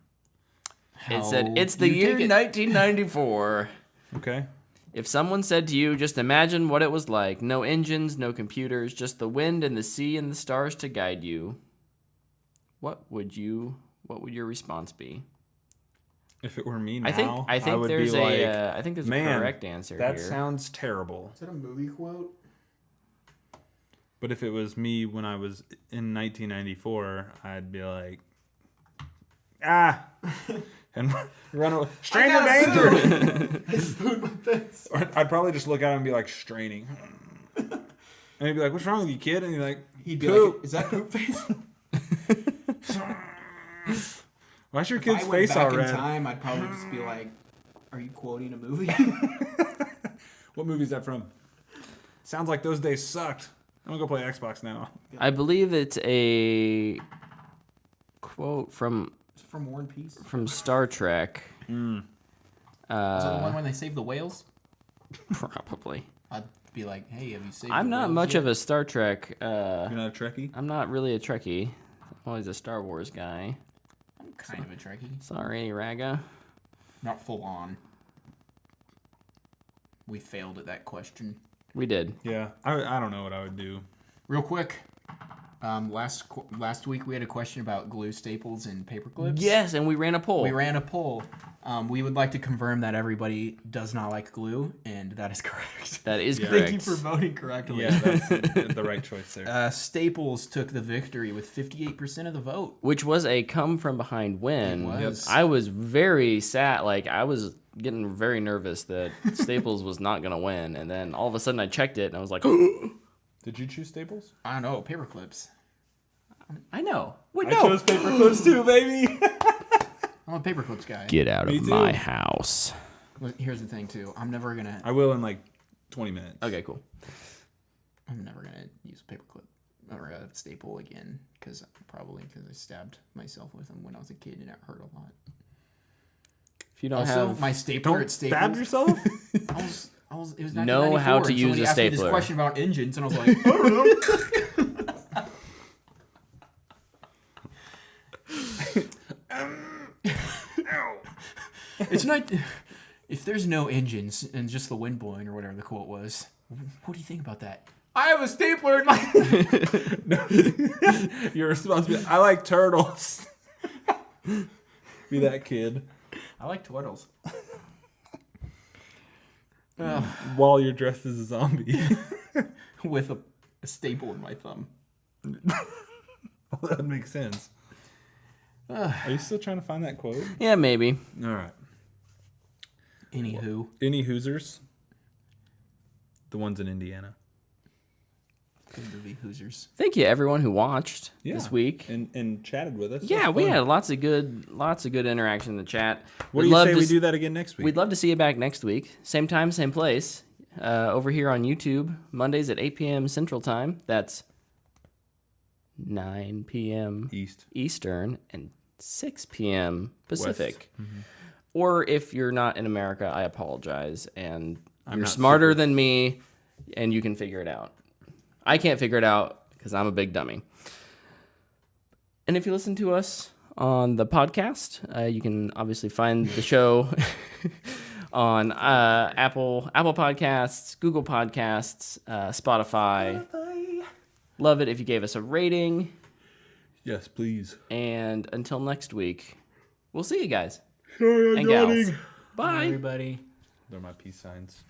It said, How it's the you year take it. 1994. Okay. If someone said to you, just imagine what it was like. No engines, no computers, just the wind and the sea and the stars to guide you. what would your response be? If it were me now, I think would there's be like, a correct answer that here. sounds terrible. Is that a movie quote? But if it was me when I was in 1994, I'd be like, and run away. Stranger danger! Or I'd probably just look at him and be like, straining. And he'd be like, what's wrong with you, kid? And He'd be poop. like, is that poop face? Why's your If I kid's went face back all in red? time, I'd probably just be like, are you quoting a movie? What movie is that from? Sounds like those days sucked. I'm gonna go play Xbox now. I believe it's a quote from Is it from War and Peace? from Star Trek. Is that the one when they save the whales? Probably. I'd be like, hey, have you saved I'm the not whales much yet? of a Star Trek. You're not a Trekkie? I'm not really a Trekkie. I'm always a Star Wars guy. I'm kind of a Trekkie. Sorry, Raga. Not full on. We failed at that question. We did. Yeah, I don't know what I would do. Real quick, last week we had a question about glue staples and paper clips. Yes, and we ran a poll. We ran a poll. We would like to confirm that everybody does not like glue, and that is correct. That is Yeah. correct. Thank you for voting correctly. Yeah, that's the right choice there. Staples took the victory with 58% of the vote. Which was a come from behind win. It was. I was very sad. Like, I was getting very nervous that Staples was not going to win. And then all of a sudden I checked it and I was like, Did you choose Staples? I don't know, paper clips. I know. Wait, I no. chose paper clips too, baby. I'm a paper clips guy. Get out Me of too. my house. But here's the thing, too. I'm never gonna in like 20 minutes. Okay, cool. use a paper clip or a staple again because I stabbed myself with them when I was a kid and it hurt a lot. If you don't Also, have... my stapler Don't at Staples. stab yourself. I was. It was 1994, Know how to and use somebody a asked me stapler. this question about engines, and I was like, I don't know. It's not. If there's no engines and just the wind blowing or whatever the quote was, what do you think about that? I have a stapler in my. Your response be, I like turtles. Be that kid. I like turtles. While you're dressed as a zombie. With a staple in my thumb. Well, that would make sense. Are you still trying to find that quote? Yeah, maybe. All right. Anywho. Any Hoosers? The ones in Indiana. Good movie, Hoosers. Thank you, everyone who watched this week. And chatted with us. Yeah, That's we fun. had lots of good interaction in the chat. What do you say we do that again next week? We'd love to see you back next week. Same time, same place. Over here on YouTube, Mondays at 8 p.m. Central Time. That's 9 p.m. Eastern and 6 p.m. Pacific. Mm-hmm. Or if you're not in America, I apologize. And you're not smarter than me, and you can figure it out. I can't figure it out because I'm a big dummy. And if you listen to us on the podcast, you can obviously find the show on Apple Podcasts, Google Podcasts, Spotify. Love it if you gave us a rating. Yes, please. And until next week, we'll see you guys Sorry, I'm and gals. yawning. Bye. Everybody. They're my peace signs.